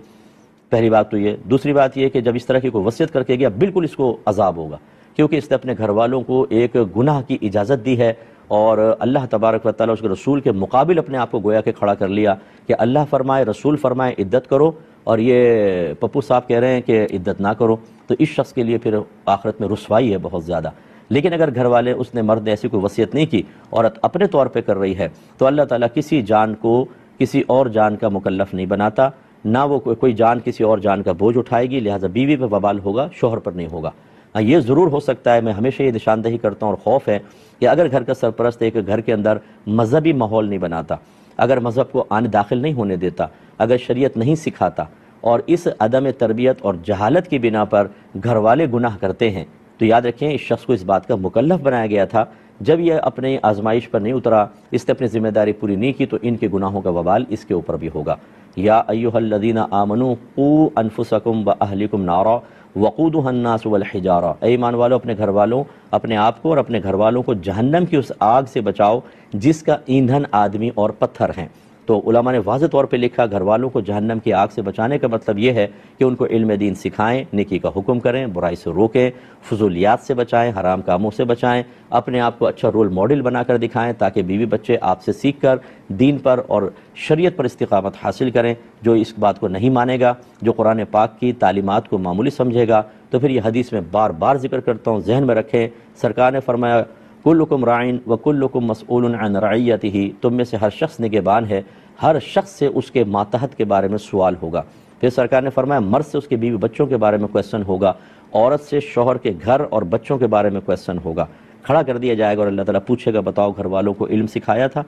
پہلی بات تو یہ. دوسری بات یہ کہ جب اس طرح کی کوئی وصیت کر کے گیا بالکل اس کو عذاب ہوگا، کیونکہ اس نے اپنے گھر والوں کو ایک گناہ کی اجازت دی ہے اور اللہ تبارک و تعالیٰ اس کے رسول کے مقابل اپنے آپ کو گویا کہ کھڑا کر لیا کہ اللہ فرمائے، رسول فرمائے عدت کرو، اور یہ پپو صاحب کہہ رہے ہیں کہ عدت نہ کرو، تو اس شخص کے لیے پھر آخرت میں رسوائی ہے بہت زیادہ۔ لیکن اگر گھر والے، اس نے مرد نے ایسی کوئی وصیت نہیں کی، عورت اپنے طور پہ کر رہی ہے، تو اللہ تعالیٰ کسی جان کو کسی اور جان کا مکلف نہیں بناتا، نہ وہ کوئی جان کسی اور جان کا بوجھ اٹھائے گی، لہٰذا بیوی پہ وبال ہوگا، شوہر پر نہیں ہوگا۔ ہاں یہ ضرور ہو سکتا ہے، میں ہمیشہ یہ نشاندہی کرتا ہوں اور خوف ہے کہ اگر گھر کا سرپرست ایک گھر کے اندر مذہبی ماحول نہیں بناتا، اگر مذہب کو آنے داخل نہیں ہونے دیتا، اگر شریعت نہیں سکھاتا، اور اس عدم تربیت اور جہالت کی بنا پر گھر والے گناہ کرتے ہیں، تو یاد رکھیں اس شخص کو اس بات کا مکلف بنایا گیا تھا۔ جب یہ اپنی آزمائش پر نہیں اترا، اس نے اپنی ذمہ داری پوری نہیں کی، تو ان کے گناہوں کا وبال اس کے اوپر بھی ہوگا۔ یا ایھا الذین آمنوا قوا انفسکم واہلکم نارا وقودها الناس والحجارہ، اے ایمان والو اپنے گھر والوں، اپنے آپ کو اور اپنے گھر والوں کو جہنم کی اس آگ سے بچاؤ جس کا ایندھن آدمی اور پتھر ہیں۔ تو علماء نے واضح طور پہ لکھا گھر والوں کو جہنم کی آگ سے بچانے کا مطلب یہ ہے کہ ان کو علم دین سکھائیں، نیکی کا حکم کریں، برائی سے روکیں، فضولیات سے بچائیں، حرام کاموں سے بچائیں، اپنے آپ کو اچھا رول ماڈل بنا کر دکھائیں تاکہ بیوی بچے آپ سے سیکھ کر دین پر اور شریعت پر استقامت حاصل کریں۔ جو اس بات کو نہیں مانے گا، جو قرآن پاک کی تعلیمات کو معمولی سمجھے گا، تو پھر یہ حدیث میں بار بار ذکر کرتا ہوں، ذہن میں رکھیں، سرکار نے فرمایا کلکم راعٍ وکلکم مسئول عن رعیتہ، تم میں سے ہر شخص نگہبان ہے، ہر شخص سے اس کے ماتحت کے بارے میں سوال ہوگا۔ پھر سرکار نے فرمایا مرد سے اس کے بیوی بچوں کے بارے میں کویسچن ہوگا، عورت سے شوہر کے گھر اور بچوں کے بارے میں کویسچن ہوگا، کھڑا کر دیا جائے گا اور اللہ تعالیٰ پوچھے گا بتاؤ گھر والوں کو علم سکھایا تھا،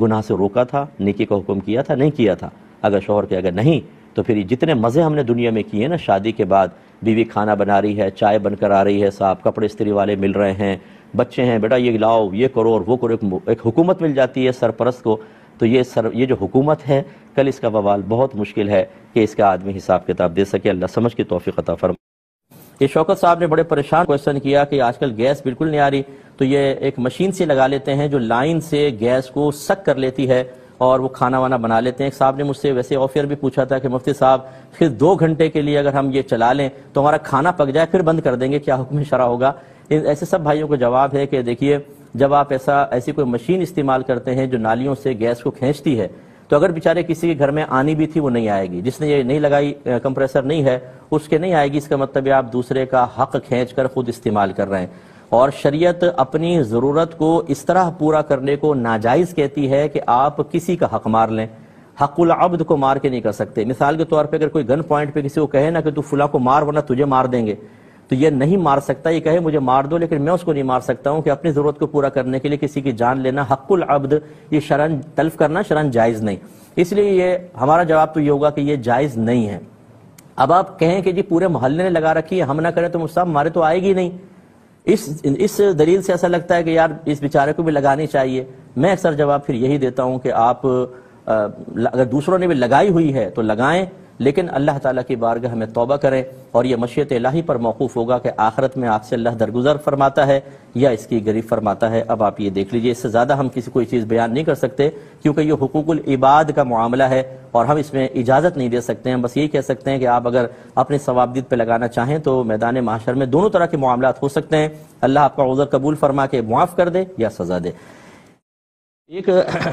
گناہ سے روکا تھا، نیکی کا حکم کیا تھا، نہیں کیا تھا؟ اگر شوہر کے اگر نہیں، تو پھر جتنے مزے ہم نے دنیا میں کیے نا شادی کے بعد، بیوی کھانا بنا رہی ہے، چائے بن کر آ رہی ہے، صاحب کپڑے استری والے مل رہے ہیں، بچے ہیں بیٹا یہ لاؤ یہ کرو اور وہ کرو، ایک حکومت مل جاتی ہے سرپرست کو، تو یہ جو حکومت ہے کل اس کا وبال بہت مشکل ہے کہ اس کا آدمی حساب کتاب دے سکے۔ اللہ سمجھ کی توفیق عطا فرمائے۔ یہ شوکت صاحب نے بڑے پریشان کویسچن کیا کہ آج کل گیس بالکل نہیں آ رہی، تو یہ ایک مشین سے لگا لیتے ہیں جو لائن سے گیس کو سک کر لیتی ہے اور وہ کھانا وانا بنا لیتے ہیں۔ ایک صاحب نے مجھ سے ویسے آفر بھی پوچھا تھا کہ مفتی صاحب پھر 2 گھنٹے کے لیے اگر ہم یہ چلا لیں تو ہمارا کھانا پک جائے پھر بند کر دیں گے، کیا حکم شرع ہوگا؟ ایسے سب بھائیوں کو جواب ہے کہ دیکھیے جب آپ ایسی کوئی مشین استعمال کرتے ہیں جو نالیوں سے گیس کو کھینچتی ہے، تو اگر بیچارے کسی کے گھر میں آنی بھی تھی وہ نہیں آئے گی، جس نے یہ نہیں لگائی کمپریسر نہیں ہے اس کے نہیں آئے گی، اس کا مطلب ہے آپ دوسرے کا حق کھینچ کر خود استعمال کر رہے ہیں۔ اور شریعت اپنی ضرورت کو اس طرح پورا کرنے کو ناجائز کہتی ہے کہ آپ کسی کا حق مار لیں، حق العبد کو مار کے نہیں کر سکتے۔ مثال کے طور پہ اگر کوئی گن پوائنٹ پہ کسی کو کہے نا کہ تو فلاں کو مار ورنہ تجھے مار دیں گے، تو یہ نہیں مار سکتا، یہ کہے مجھے مار دو لیکن میں اس کو نہیں مار سکتا ہوں، کہ اپنی ضرورت کو پورا کرنے کے لیے کسی کی جان لینا حق العبد، یہ شرعن تلف کرنا شرعن جائز نہیں۔ اس لیے یہ ہمارا جواب تو یہ ہوگا کہ یہ جائز نہیں ہے۔ اب آپ کہیں کہ جی پورے محلے نے لگا رکھی ہے، ہم نہ کریں تو مصعب ہمارے تو آئے گی نہیں، اس دلیل سے ایسا لگتا ہے کہ یار اس بیچارے کو بھی لگانی چاہیے۔ میں اکثر جواب پھر یہی دیتا ہوں کہ آپ اگر دوسروں نے بھی لگائی ہوئی ہے تو لگائیں، لیکن اللہ تعالیٰ کی بارگاہ میں توبہ کریں، اور یہ مشیت الہی پر موقوف ہوگا کہ آخرت میں آپ سے اللہ درگزر فرماتا ہے یا اس کی گریب فرماتا ہے۔ اب آپ یہ دیکھ لیجئے، اس سے زیادہ ہم کسی کوئی چیز بیان نہیں کر سکتے کیونکہ یہ حقوق العباد کا معاملہ ہے اور ہم اس میں اجازت نہیں دے سکتے ہیں۔ بس یہی کہہ سکتے ہیں کہ آپ اگر اپنے ثوابدید پہ لگانا چاہیں تو میدان محشر میں دونوں طرح کے معاملات ہو سکتے ہیں، اللہ آپ کا عذر قبول فرما کے معاف کر دے یا سزا دے۔ ایک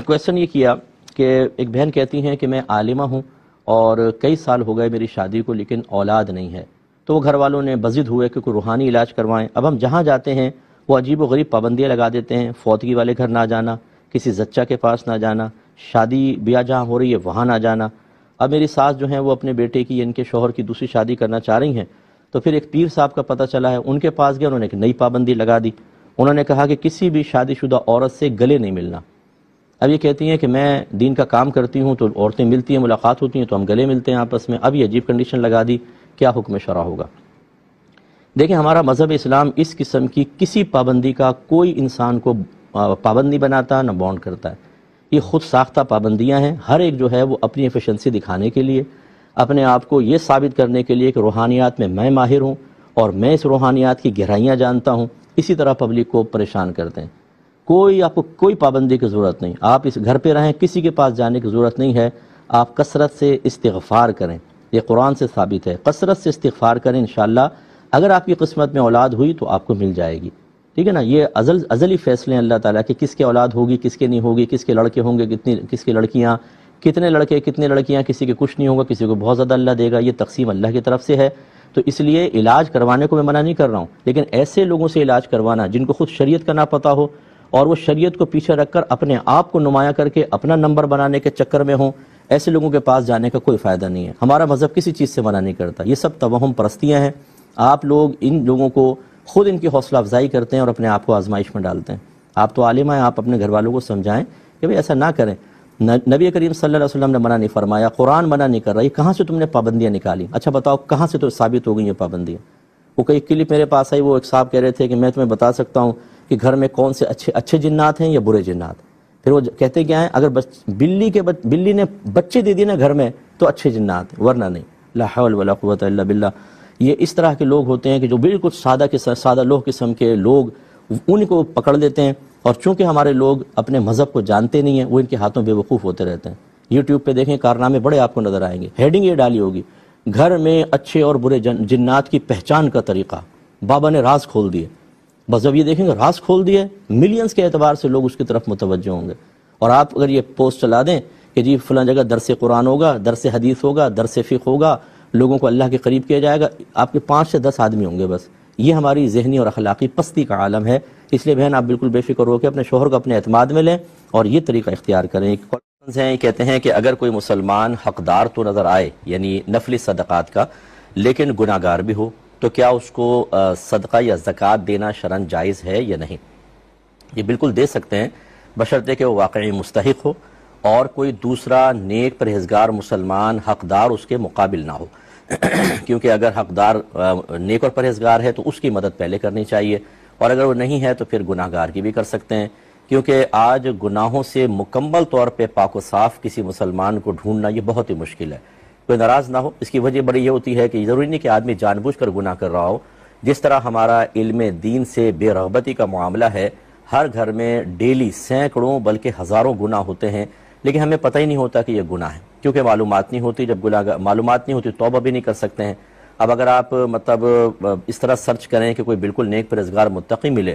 کویسچن یہ کیا کہ ایک بہن کہتی ہیں کہ میں عالمہ ہوں اور کئی سال ہو گئے میری شادی کو لیکن اولاد نہیں ہے، تو وہ گھر والوں نے بضد ہوئے کہ کوئی روحانی علاج کروائیں۔ اب ہم جہاں جاتے ہیں وہ عجیب و غریب پابندیاں لگا دیتے ہیں، فوتگی والے گھر نہ جانا، کسی زچہ کے پاس نہ جانا، شادی بیاہ جہاں ہو رہی ہے وہاں نہ جانا۔ اب میری ساس جو ہیں وہ اپنے بیٹے کی ان کے شوہر کی دوسری شادی کرنا چاہ رہی ہیں، تو پھر ایک پیر صاحب کا پتہ چلا ہے، ان کے پاس گیا، انہوں نے ایک نئی پابندی لگا دی، انہوں نے کہا کہ کسی بھی شادی شدہ عورت سے گلے نہیں ملنا۔ اب یہ کہتی ہیں کہ میں دین کا کام کرتی ہوں تو عورتیں ملتی ہیں، ملاقات ہوتی ہیں تو ہم گلے ملتے ہیں آپس میں، اب یہ عجیب کنڈیشن لگا دی، کیا حکم شرع ہوگا؟ دیکھیں ہمارا مذہب اسلام اس قسم کی کسی پابندی کا کوئی انسان کو پابند نہیں بناتا نہ بانڈ کرتا ہے، یہ خود ساختہ پابندیاں ہیں۔ ہر ایک جو ہے وہ اپنی ایفیشنسی دکھانے کے لیے، اپنے آپ کو یہ ثابت کرنے کے لیے کہ روحانیات میں ماہر ہوں اور میں اس روحانیات کی گہرائیاں جانتا ہوں، اسی طرح پبلک کو پریشان کرتے ہیں۔ آپ کو کوئی پابندی کی ضرورت نہیں، آپ اس گھر پہ رہیں، کسی کے پاس جانے کی ضرورت نہیں ہے، آپ کثرت سے استغفار کریں، یہ قرآن سے ثابت ہے، کثرت سے استغفار کریں، انشاءاللہ اگر آپ کی قسمت میں اولاد ہوئی تو آپ کو مل جائے گی، ٹھیک ہے نا۔ یہ ازلی فیصلے ہیں اللہ تعالیٰ کہ کس کے اولاد ہوگی، کس کے نہیں ہوگی، کس کے لڑکے ہوں گے، کس کی لڑکیاں، کتنے لڑکے کتنے لڑکیاں، کسی کے کچھ نہیں ہوگا، کسی کو بہت زیادہ اللہ دے گا، یہ تقسیم اللہ کی طرف سے ہے۔ تو اس لیے علاج کروانے کو میں منع نہیں کر رہا ہوں، لیکن ایسے لوگوں سے علاج کروانا جن کو خود شریعت کا نہ پتہ ہو اور وہ شریعت کو پیچھے رکھ کر اپنے آپ کو نمایاں کر کے اپنا نمبر بنانے کے چکر میں ہوں، ایسے لوگوں کے پاس جانے کا کوئی فائدہ نہیں ہے۔ ہمارا مذہب کسی چیز سے منع نہیں کرتا، یہ سب توہم پرستیاں ہیں۔ آپ لوگ ان لوگوں کو خود ان کی حوصلہ افزائی کرتے ہیں اور اپنے آپ کو آزمائش میں ڈالتے ہیں۔ آپ تو عالم ہیں، آپ اپنے گھر والوں کو سمجھائیں کہ بھئی ایسا نہ کریں۔ نبی کریم صلی اللہ علیہ وسلم نے منع نہیں فرمایا، قرآن منع نہیں کر رہا، یہ کہاں سے تم نے پابندیاں نکالی؟ اچھا بتاؤ کہاں سے تو ثابت ہو گئی یہ پابندیاں؟ وہ کئی کلپ میرے پاس آئی، وہ ایک صاحب کہہ رہے تھے کہ میں تمہیں بتا سکتا ہوں کہ گھر میں کون سے اچھے جنات ہیں یا برے جنات۔ پھر وہ کہتے کیا ہیں، اگر بلی نے بچے دے دیے نا گھر میں تو اچھے جنات ہیں، ورنہ نہیں۔ لا حول ولا قوت الا باللہ۔ یہ اس طرح کے لوگ ہوتے ہیں کہ جو بالکل سادہ لوہ قسم کے لوگ، ان کو پکڑ لیتے ہیں، اور چونکہ ہمارے لوگ اپنے مذہب کو جانتے نہیں ہیں، وہ ان کے ہاتھوں بے وقوف ہوتے رہتے ہیں۔ یوٹیوب پہ دیکھیں، کارنامے بڑے آپ کو نظر آئیں گے۔ ہیڈنگ یہ ڈالی ہوگی، گھر میں اچھے اور برے جنات کی پہچان کا طریقہ، بابا نے راز کھول دیے۔ بس جب یہ دیکھیں گے راز کھول دیے، ملینز کے اعتبار سے لوگ اس کی طرف متوجہ ہوں گے۔ اور آپ اگر یہ پوسٹ چلا دیں کہ جی فلاں جگہ درس قرآن ہوگا، درس حدیث ہوگا، درس فقہ ہوگا، لوگوں کو اللہ کے قریب کیا جائے گا، آپ کے 5 سے 10 آدمی ہوں گے بس۔ یہ ہماری ذہنی اور اخلاقی پستی کا عالم ہے۔ اس لیے بہن آپ بالکل بے فکر ہو کے اپنے شوہر کو اپنے اعتماد میں لیں اور یہ طریقہ اختیار کریں۔ کہتے ہیں کہ اگر کوئی مسلمان حقدار تو نظر آئے، یعنی نفلی صدقات کا، لیکن گناہ گار بھی ہو، تو کیا اس کو صدقہ یا زکوٰۃ دینا شرعاً جائز ہے یا نہیں؟ یہ بالکل دے سکتے ہیں، بشرطے کہ وہ واقعی مستحق ہو اور کوئی دوسرا نیک پرہیزگار مسلمان حقدار اس کے مقابل نہ ہو۔ کیونکہ اگر حقدار نیک اور پرہیزگار ہے تو اس کی مدد پہلے کرنی چاہیے، اور اگر وہ نہیں ہے تو پھر گناہ گار کی بھی کر سکتے ہیں، کیونکہ آج گناہوں سے مکمل طور پہ پاک و صاف کسی مسلمان کو ڈھونڈنا یہ بہت ہی مشکل ہے۔ کوئی ناراض نہ ہو، اس کی وجہ بڑی یہ ہوتی ہے کہ ضروری نہیں کہ آدمی جان بوجھ کر گناہ کر رہا ہو۔ جس طرح ہمارا علم دین سے بے رغبتی کا معاملہ ہے، ہر گھر میں ڈیلی سینکڑوں بلکہ ہزاروں گناہ ہوتے ہیں، لیکن ہمیں پتہ ہی نہیں ہوتا کہ یہ گناہ ہے، کیونکہ معلومات نہیں ہوتی۔ جب معلومات نہیں ہوتی توبہ بھی نہیں کر سکتے ہیں۔ اب اگر آپ اس طرح سرچ کریں کہ کوئی بالکل نیک پرہیزگار متقی ملے،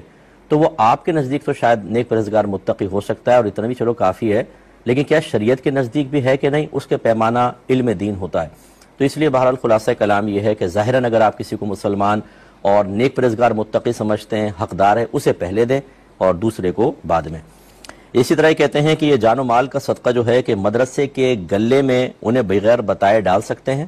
تو وہ آپ کے نزدیک تو شاید نیک پرہیزگار متقی ہو سکتا ہے اور اتنا بھی چلو کافی ہے، لیکن کیا شریعت کے نزدیک بھی ہے کہ نہیں، اس کے پیمانہ علم دین ہوتا ہے۔ تو اس لیے بہرحال خلاصہ کلام یہ ہے کہ ظاہراً اگر آپ کسی کو مسلمان اور نیک پرہیزگار متقی سمجھتے ہیں، حقدار ہے، اسے پہلے دیں اور دوسرے کو بعد میں۔ اسی طرح کہتے ہیں کہ یہ جان و مال کا صدقہ جو ہے کہ مدرسے کے گلے میں انہیں بغیر بتائے ڈال سکتے ہیں؟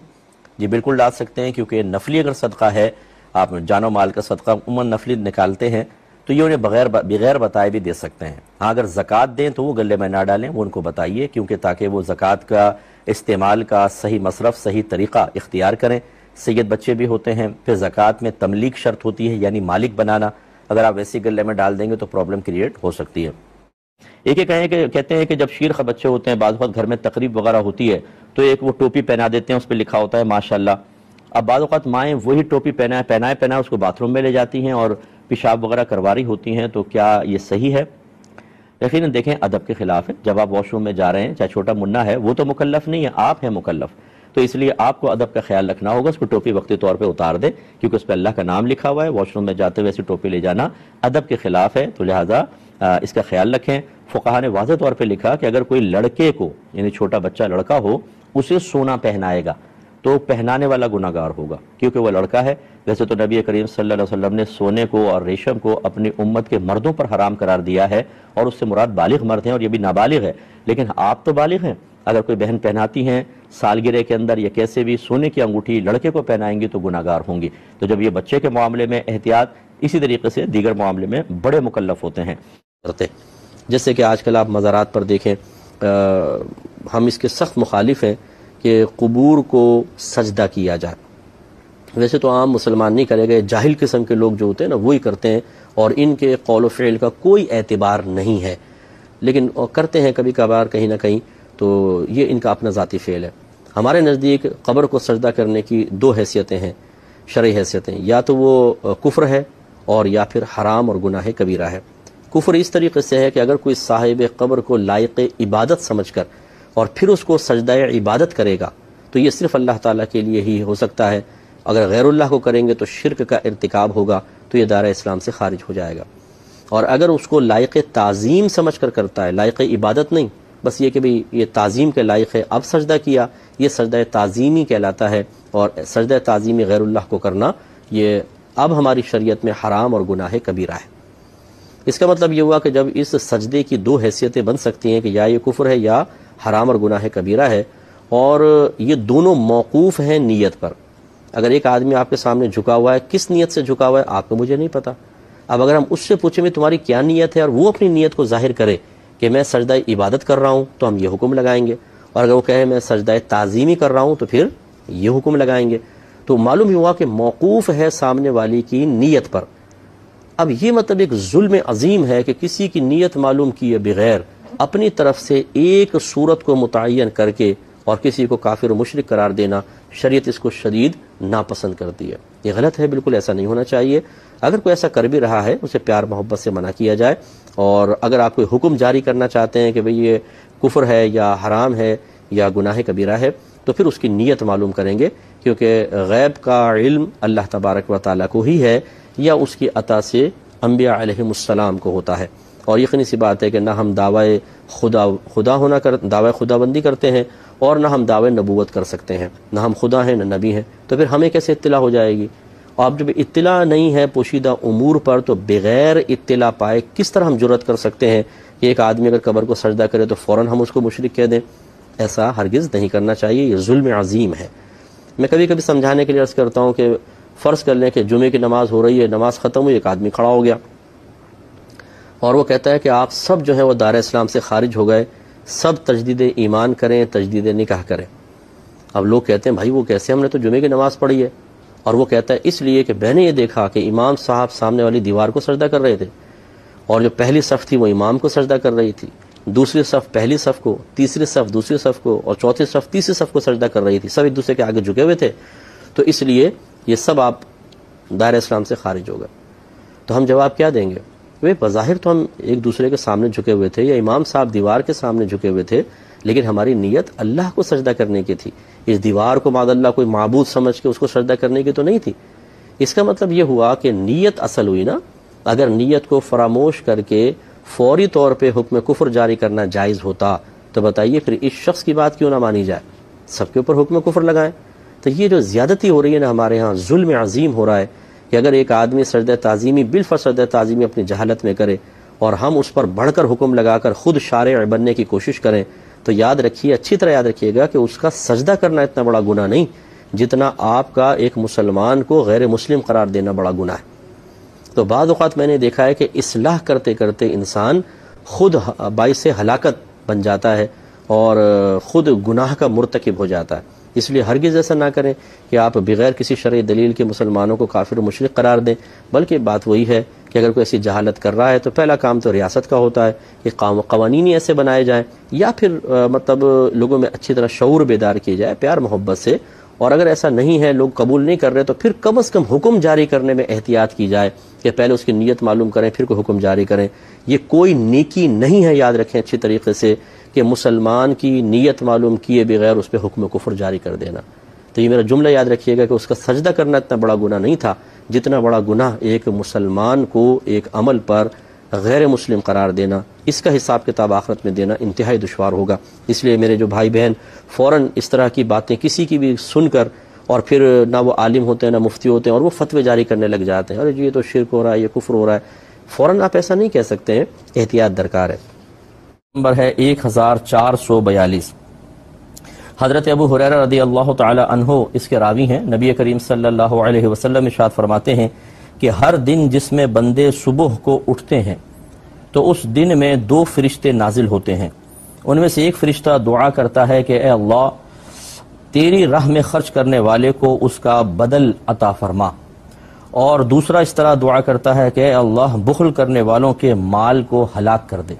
جی بالکل ڈال سکتے ہیں، کیونکہ نفلی اگر صدقہ ہے، آپ جان و مال کا صدقہ عموماً نفلی نکالتے ہیں، تو یہ انہیں بغیر بتائے بھی دے سکتے ہیں۔ ہاں اگر زکوٰۃ دیں تو وہ گلے میں نہ ڈالیں، وہ ان کو بتائیے، کیونکہ تاکہ وہ زکوٰۃ کا استعمال کا صحیح مصرف، صحیح طریقہ اختیار کریں۔ سید بچے بھی ہوتے ہیں، پھر زکوٰۃ میں تملیک شرط ہوتی ہے، یعنی مالک بنانا۔ اگر آپ ویسی گلے میں ڈال دیں گے تو پرابلم کریٹ ہو سکتی ہے۔ ایک کہتے ہیں کہ جب شیر بچے ہوتے ہیں، بعض وقت گھر میں تقریب وغیرہ ہوتی ہے تو ایک وہ ٹوپی پہنا دیتے ہیں، اس پہ لکھا ہوتا ہے ماشاءاللہ۔ اب بعض اوقات مائیں وہی ٹوپی پہنائے اس کو باتھ روم میں لے جاتی ہیں اور پیشاب وغیرہ کروا رہی ہوتی ہیں، تو کیا یہ صحیح ہے؟ یقیناً دیکھیں ادب کے خلاف ہے۔ جب آپ واش روم میں جا رہے ہیں، چاہے چھوٹا منا ہے، وہ تو مکلف نہیں ہے، آپ ہیں مکلف، تو اس لیے آپ کو ادب کا خیال رکھنا ہوگا۔ اس کو ٹوپی وقتی طور پہ اتار دیں، کیونکہ اس پہ اللہ کا نام لکھا ہوا ہے۔ واش روم میں جاتے ہوئے ایسی ٹوپی لے جانا ادب کے خلاف ہے، تو لہٰذا اس کا خیال رکھیں۔ فقہا نے واضح طور پہ لکھا کہ اگر کوئی لڑکے کو، یعنی چھوٹا بچہ لڑکا ہو، اسے سونا پہنائے گا تو پہنانے والا گناہ گار ہوگا، کیونکہ وہ لڑکا ہے۔ ویسے تو نبی کریم صلی اللہ علیہ وسلم نے سونے کو اور ریشم کو اپنی امت کے مردوں پر حرام قرار دیا ہے، اور اس سے مراد بالغ مرد ہیں، اور یہ بھی نابالغ ہے، لیکن آپ تو بالغ ہیں۔ اگر کوئی بہن پہناتی ہیں سالگرہ کے اندر یا کیسے بھی سونے کی انگوٹھی لڑکے کو پہنائیں گی تو گناہ گار ہوں گی۔ تو جب یہ بچے کے معاملے میں احتیاط، اسی طریقے سے دیگر معاملے میں بڑے مکلف ہوتے ہیں۔ جیسے کہ آج کل آپ مزارات پر دیکھیں، ہم اس کے سخت مخالف ہیں کہ قبور کو سجدہ کیا جائے۔ ویسے تو عام مسلمان نہیں کرے گئے، جاہل قسم کے لوگ جو ہوتے ہیں نا وہی کرتے ہیں، اور ان کے قول و فعل کا کوئی اعتبار نہیں ہے، لیکن کرتے ہیں کبھی کبھار کہیں نہ کہیں، تو یہ ان کا اپنا ذاتی فعل ہے۔ ہمارے نزدیک قبر کو سجدہ کرنے کی 2 حیثیتیں ہیں، شرعی حیثیتیں، یا تو وہ کفر ہے اور یا پھر حرام اور گناہ کبیرہ ہے۔ کفر اس طریقے سے ہے کہ اگر کوئی صاحب قبر کو لائق عبادت سمجھ کر اور پھر اس کو سجدہ عبادت کرے گا تو یہ صرف اللہ تعالیٰ کے لیے ہی ہو سکتا ہے۔ اگر غیر اللہ کو کریں گے تو شرک کا ارتکاب ہوگا، تو یہ دائرہ اسلام سے خارج ہو جائے گا۔ اور اگر اس کو لائق تعظیم سمجھ کر کرتا ہے، لائق عبادت نہیں، بس یہ کہ بھئی یہ تعظیم کے لائق ہے، اب سجدہ کیا، یہ سجدہ تعظیمی کہلاتا ہے، اور سجدہ تعظیمی غیر اللہ کو کرنا یہ اب ہماری شریعت میں حرام اور گناہ کبیرہ ہے۔ اس کا مطلب یہ ہوا کہ جب اس سجدے کی دو حیثیتیں بن سکتی ہیں کہ یا یہ کفر ہے یا حرام اور گناہ کبیرہ ہے، اور یہ دونوں موقوف ہیں نیت پر۔ اگر ایک آدمی آپ کے سامنے جھکا ہوا ہے، کس نیت سے جھکا ہوا ہے آپ کو مجھے نہیں پتا، اب اگر ہم اس سے پوچھیں میں تمہاری کیا نیت ہے اور وہ اپنی نیت کو ظاہر کرے کہ میں سجدہ عبادت کر رہا ہوں تو ہم یہ حکم لگائیں گے، اور اگر وہ کہے میں سجدہ تعظیمی کر رہا ہوں تو پھر یہ حکم لگائیں گے۔ تو معلوم ہوا کہ موقوف ہے سامنے والی کی نیت پر۔ اب یہ مطلب ایک ظلم عظیم ہے کہ کسی کی نیت معلوم کیے بغیر اپنی طرف سے ایک صورت کو متعین کر کے اور کسی کو کافر و مشرک قرار دینا، شریعت اس کو شدید ناپسند کرتی ہے۔ یہ غلط ہے، بالکل ایسا نہیں ہونا چاہیے۔ اگر کوئی ایسا کر بھی رہا ہے اسے پیار محبت سے منع کیا جائے، اور اگر آپ کوئی حکم جاری کرنا چاہتے ہیں کہ بھئی یہ کفر ہے یا حرام ہے یا گناہ کبیرہ ہے تو پھر اس کی نیت معلوم کریں گے، کیونکہ غیب کا علم اللہ تبارک و تعالیٰ کو ہی ہے یا اس کی عطا سے انبیاء علیہم السلام کو ہوتا ہے۔ اور یقینی سی بات ہے کہ نہ ہم دعوی دعوی خدا بندی کرتے ہیں اور نہ ہم دعوی نبوت کر سکتے ہیں، نہ ہم خدا ہیں نہ نبی ہیں، تو پھر ہمیں کیسے اطلاع ہو جائے گی؟ اور اب جب اطلاع نہیں ہے پوشیدہ امور پر تو بغیر اطلاع پائے کس طرح ہم جرأت کر سکتے ہیں کہ ایک آدمی اگر قبر کو سجدہ کرے تو فوراً ہم اس کو مشرک کہہ دیں؟ ایسا ہرگز نہیں کرنا چاہیے، یہ ظلم عظیم ہے۔ میں کبھی کبھی سمجھانے کے لیے عرض کرتا ہوں کہ فرض کر لیں کہ جمعے کی نماز ہو رہی ہے، نماز ختم ہوئی، ایک آدمی کھڑا ہو گیا اور وہ کہتا ہے کہ آپ سب جو ہیں وہ دار اسلام سے خارج ہو گئے، سب تجدید ایمان کریں، تجدید نکاح کریں۔ اب لوگ کہتے ہیں بھائی وہ کیسے، ہم نے تو جمعے کی نماز پڑھی ہے، اور وہ کہتا ہے اس لیے کہ میں نے یہ دیکھا کہ امام صاحب سامنے والی دیوار کو سجدہ کر رہے تھے، اور جو پہلی صف تھی وہ امام کو سجدہ کر رہی تھی، دوسری صف پہلی صف کو، تیسری صف دوسری صف کو، اور چوتھی صف تیسری صف کو سجدہ کر رہی تھی، سب ایک دوسرے کے آگے جھکے ہوئے تھے، تو اس لیے یہ سب آپ دائرہ اسلام سے خارج ہو گئے۔ تو ہم جواب کیا دیں گے؟ بظاہر تو ہم ایک دوسرے کے سامنے جھکے ہوئے تھے یا امام صاحب دیوار کے سامنے جھکے ہوئے تھے، لیکن ہماری نیت اللہ کو سجدہ کرنے کی تھی، اس دیوار کو معاذ اللہ کوئی معبود سمجھ کے اس کو سجدہ کرنے کی تو نہیں تھی۔ اس کا مطلب یہ ہوا کہ نیت اصل ہوئی نا۔ اگر نیت کو فراموش کر کے فوری طور پہ حکم کفر جاری کرنا جائز ہوتا تو بتائیے پھر اس شخص کی بات کیوں نہ مانی جائے، سب کے اوپر حکم کفر لگائیں؟ تو یہ جو زیادتی ہو رہی ہے نا ہمارے ہاں، ظلم عظیم ہو رہا ہے کہ اگر ایک آدمی سجدہ تعظیمی بالفرض سجدہ تعظیمی اپنی جہالت میں کرے اور ہم اس پر بڑھ کر حکم لگا کر خود شارع بننے کی کوشش کریں، تو یاد رکھیے، اچھی طرح یاد رکھیے گا کہ اس کا سجدہ کرنا اتنا بڑا گناہ نہیں جتنا آپ کا ایک مسلمان کو غیر مسلم قرار دینا بڑا گناہ ہے۔ تو بعض اوقات میں نے دیکھا ہے کہ اصلاح کرتے کرتے انسان خود باعث ہلاکت بن جاتا ہے اور خود گناہ کا مرتکب ہو جاتا ہے۔ اس لیے ہرگز ایسا نہ کریں کہ آپ بغیر کسی شرعی دلیل کے مسلمانوں کو کافر و مشرک قرار دیں، بلکہ بات وہی ہے کہ اگر کوئی ایسی جہالت کر رہا ہے تو پہلا کام تو ریاست کا ہوتا ہے کہ قوانین ایسے بنائے جائیں، یا پھر مطلب لوگوں میں اچھی طرح شعور بیدار کیے جائے پیار محبت سے، اور اگر ایسا نہیں ہے، لوگ قبول نہیں کر رہے، تو پھر کم از کم حکم جاری کرنے میں احتیاط کی جائے کہ پہلے اس کی نیت معلوم کریں پھر کوئی حکم جاری کریں۔ یہ کوئی نیکی نہیں ہے، یاد رکھیں اچھی طریقے سے، کہ مسلمان کی نیت معلوم کیے بغیر اس پہ حکم کفر جاری کر دینا۔ تو یہ میرا جملہ یاد رکھیے گا کہ اس کا سجدہ کرنا اتنا بڑا گناہ نہیں تھا جتنا بڑا گناہ ایک مسلمان کو ایک عمل پر غیر مسلم قرار دینا، اس کا حساب کتاب آخرت میں دینا انتہائی دشوار ہوگا۔ اس لیے میرے جو بھائی بہن فوراً اس طرح کی باتیں کسی کی بھی سن کر، اور پھر نہ وہ عالم ہوتے ہیں نہ مفتی ہوتے ہیں، اور وہ فتوے جاری کرنے لگ جاتے ہیں، ارے جی یہ تو شرک ہو رہا ہے، یہ کفر ہو رہا ہے، فوراً آپ ایسا نہیں کہہ سکتے ہیں، احتیاط درکار ہے۔ نمبر ہے 1442۔ حضرت ابو ہریرہ رضی اللہ تعالی عنہ اس کے راوی ہیں، نبی کریم صلی اللہ علیہ وسلم ارشاد فرماتے ہیں کہ ہر دن جس میں بندے صبح کو اٹھتے ہیں تو اس دن میں 2 فرشتے نازل ہوتے ہیں، ان میں سے ایک فرشتہ دعا کرتا ہے کہ اے اللہ تیری راہ میں خرچ کرنے والے کو اس کا بدل عطا فرما، اور دوسرا اس طرح دعا کرتا ہے کہ اے اللہ بخل کرنے والوں کے مال کو ہلاک کر دے۔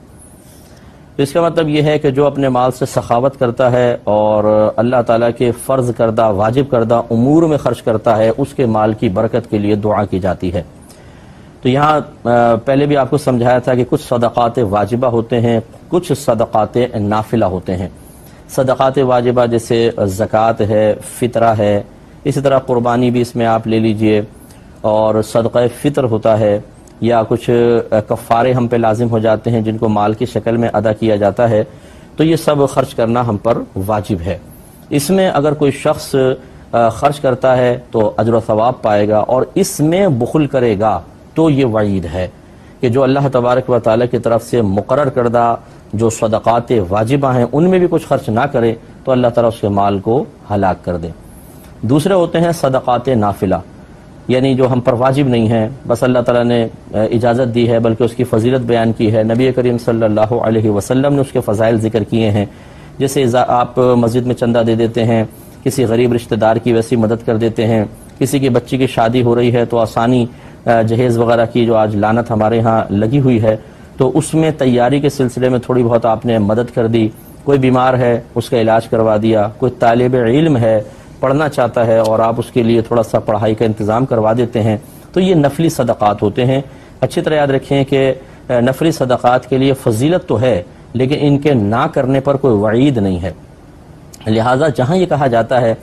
تو اس کا مطلب یہ ہے کہ جو اپنے مال سے سخاوت کرتا ہے اور اللہ تعالیٰ کے فرض کردہ واجب کردہ امور میں خرچ کرتا ہے، اس کے مال کی برکت کے لیے دعا کی جاتی ہے۔ تو یہاں پہلے بھی آپ کو سمجھایا تھا کہ کچھ صدقات واجبہ ہوتے ہیں، کچھ صدقات نافلہ ہوتے ہیں۔ صدقات واجبہ جیسے زکوٰۃ ہے، فطرہ ہے، اسی طرح قربانی بھی اس میں آپ لے لیجئے، اور صدقہ فطر ہوتا ہے، یا کچھ کفارے ہم پہ لازم ہو جاتے ہیں جن کو مال کی شکل میں ادا کیا جاتا ہے۔ تو یہ سب خرچ کرنا ہم پر واجب ہے۔ اس میں اگر کوئی شخص خرچ کرتا ہے تو اجر و ثواب پائے گا، اور اس میں بخل کرے گا تو یہ وعید ہے کہ جو اللہ تبارک و تعالیٰ کی طرف سے مقرر کردہ جو صدقات واجبہ ہیں ان میں بھی کچھ خرچ نہ کرے تو اللہ تعالیٰ اس کے مال کو ہلاک کر دے۔ دوسرے ہوتے ہیں صدقات نافلہ، یعنی جو ہم پر واجب نہیں ہیں، بس اللہ تعالیٰ نے اجازت دی ہے، بلکہ اس کی فضیلت بیان کی ہے، نبی کریم صلی اللہ علیہ وسلم نے اس کے فضائل ذکر کیے ہیں۔ جیسے آپ مسجد میں چندہ دے دیتے ہیں، کسی غریب رشتہ دار کی ویسی مدد کر دیتے ہیں، کسی کی بچی کی شادی ہو رہی ہے تو آسانی جہیز وغیرہ کی جو آج لعنت ہمارے ہاں لگی ہوئی ہے تو اس میں تیاری کے سلسلے میں تھوڑی بہت آپ نے مدد کر دی، کوئی بیمار ہے اس کا علاج کروا دیا، کوئی طالب علم ہے پڑھنا چاہتا ہے اور آپ اس کے لیے تھوڑا سا پڑھائی کا انتظام کروا دیتے ہیں، تو یہ نفلی صدقات ہوتے ہیں۔ اچھی طرح یاد رکھیں کہ نفلی صدقات کے لیے فضیلت تو ہے لیکن ان کے نہ کرنے پر کوئی وعید نہیں ہے۔ لہٰذا جہاں یہ کہا جاتا ہے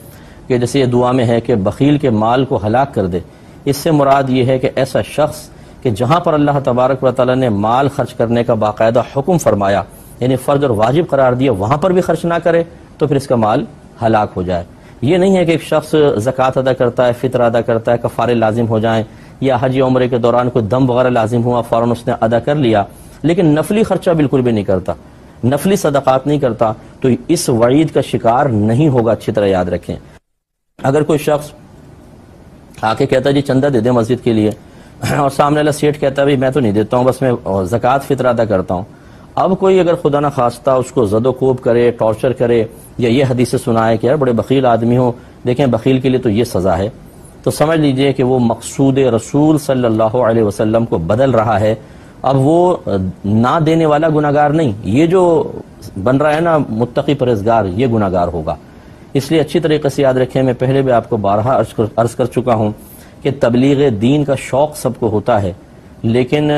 کہ جیسے یہ دعا میں ہے کہ بخیل کے مال کو ہلاک کر دے، اس سے مراد یہ ہے کہ ایسا شخص کہ جہاں پر اللہ تبارک و تعالیٰ نے مال خرچ کرنے کا باقاعدہ حکم فرمایا، یعنی فرض اور واجب قرار دیا، وہاں پر بھی خرچ نہ کرے تو پھر اس کا مال ہلاک ہو جائے۔ یہ نہیں ہے کہ ایک شخص زکوٰۃ ادا کرتا ہے، فطر ادا کرتا ہے، کفارے لازم ہو جائیں، یا حج عمرے کے دوران کوئی دم وغیرہ لازم ہوا فوراً اس نے ادا کر لیا، لیکن نفلی خرچہ بالکل بھی نہیں کرتا، نفلی صدقات نہیں کرتا، تو اس وعید کا شکار نہیں ہوگا۔ اچھی طرح یاد رکھیں، اگر کوئی شخص آ کے کہتا ہے جی چندہ دے دیں مسجد کے لیے، اور سامنے والا سیٹ کہتا ہے بھائی میں تو نہیں دیتا ہوں، بس میں زکوٰۃ فطر ادا کرتا ہوں، اب کوئی اگر خدا نہ خواستہ اس کو زد و کوب کرے، ٹارچر کرے، یا یہ حدیث سنائے کہ یار بڑے بخیل آدمی ہو، دیکھیں بخیل کے لیے تو یہ سزا ہے، تو سمجھ لیجئے کہ وہ مقصود رسول صلی اللہ علیہ وسلم کو بدل رہا ہے۔ اب وہ نہ دینے والا گناہگار نہیں، یہ جو بن رہا ہے نا متقی پرہیزگار، یہ گناہگار ہوگا۔ اس لیے اچھی طریقے سے یاد رکھیں، میں پہلے بھی آپ کو بارہا عرض کر چکا ہوں کہ تبلیغ دین کا شوق سب کو ہوتا ہے، لیکن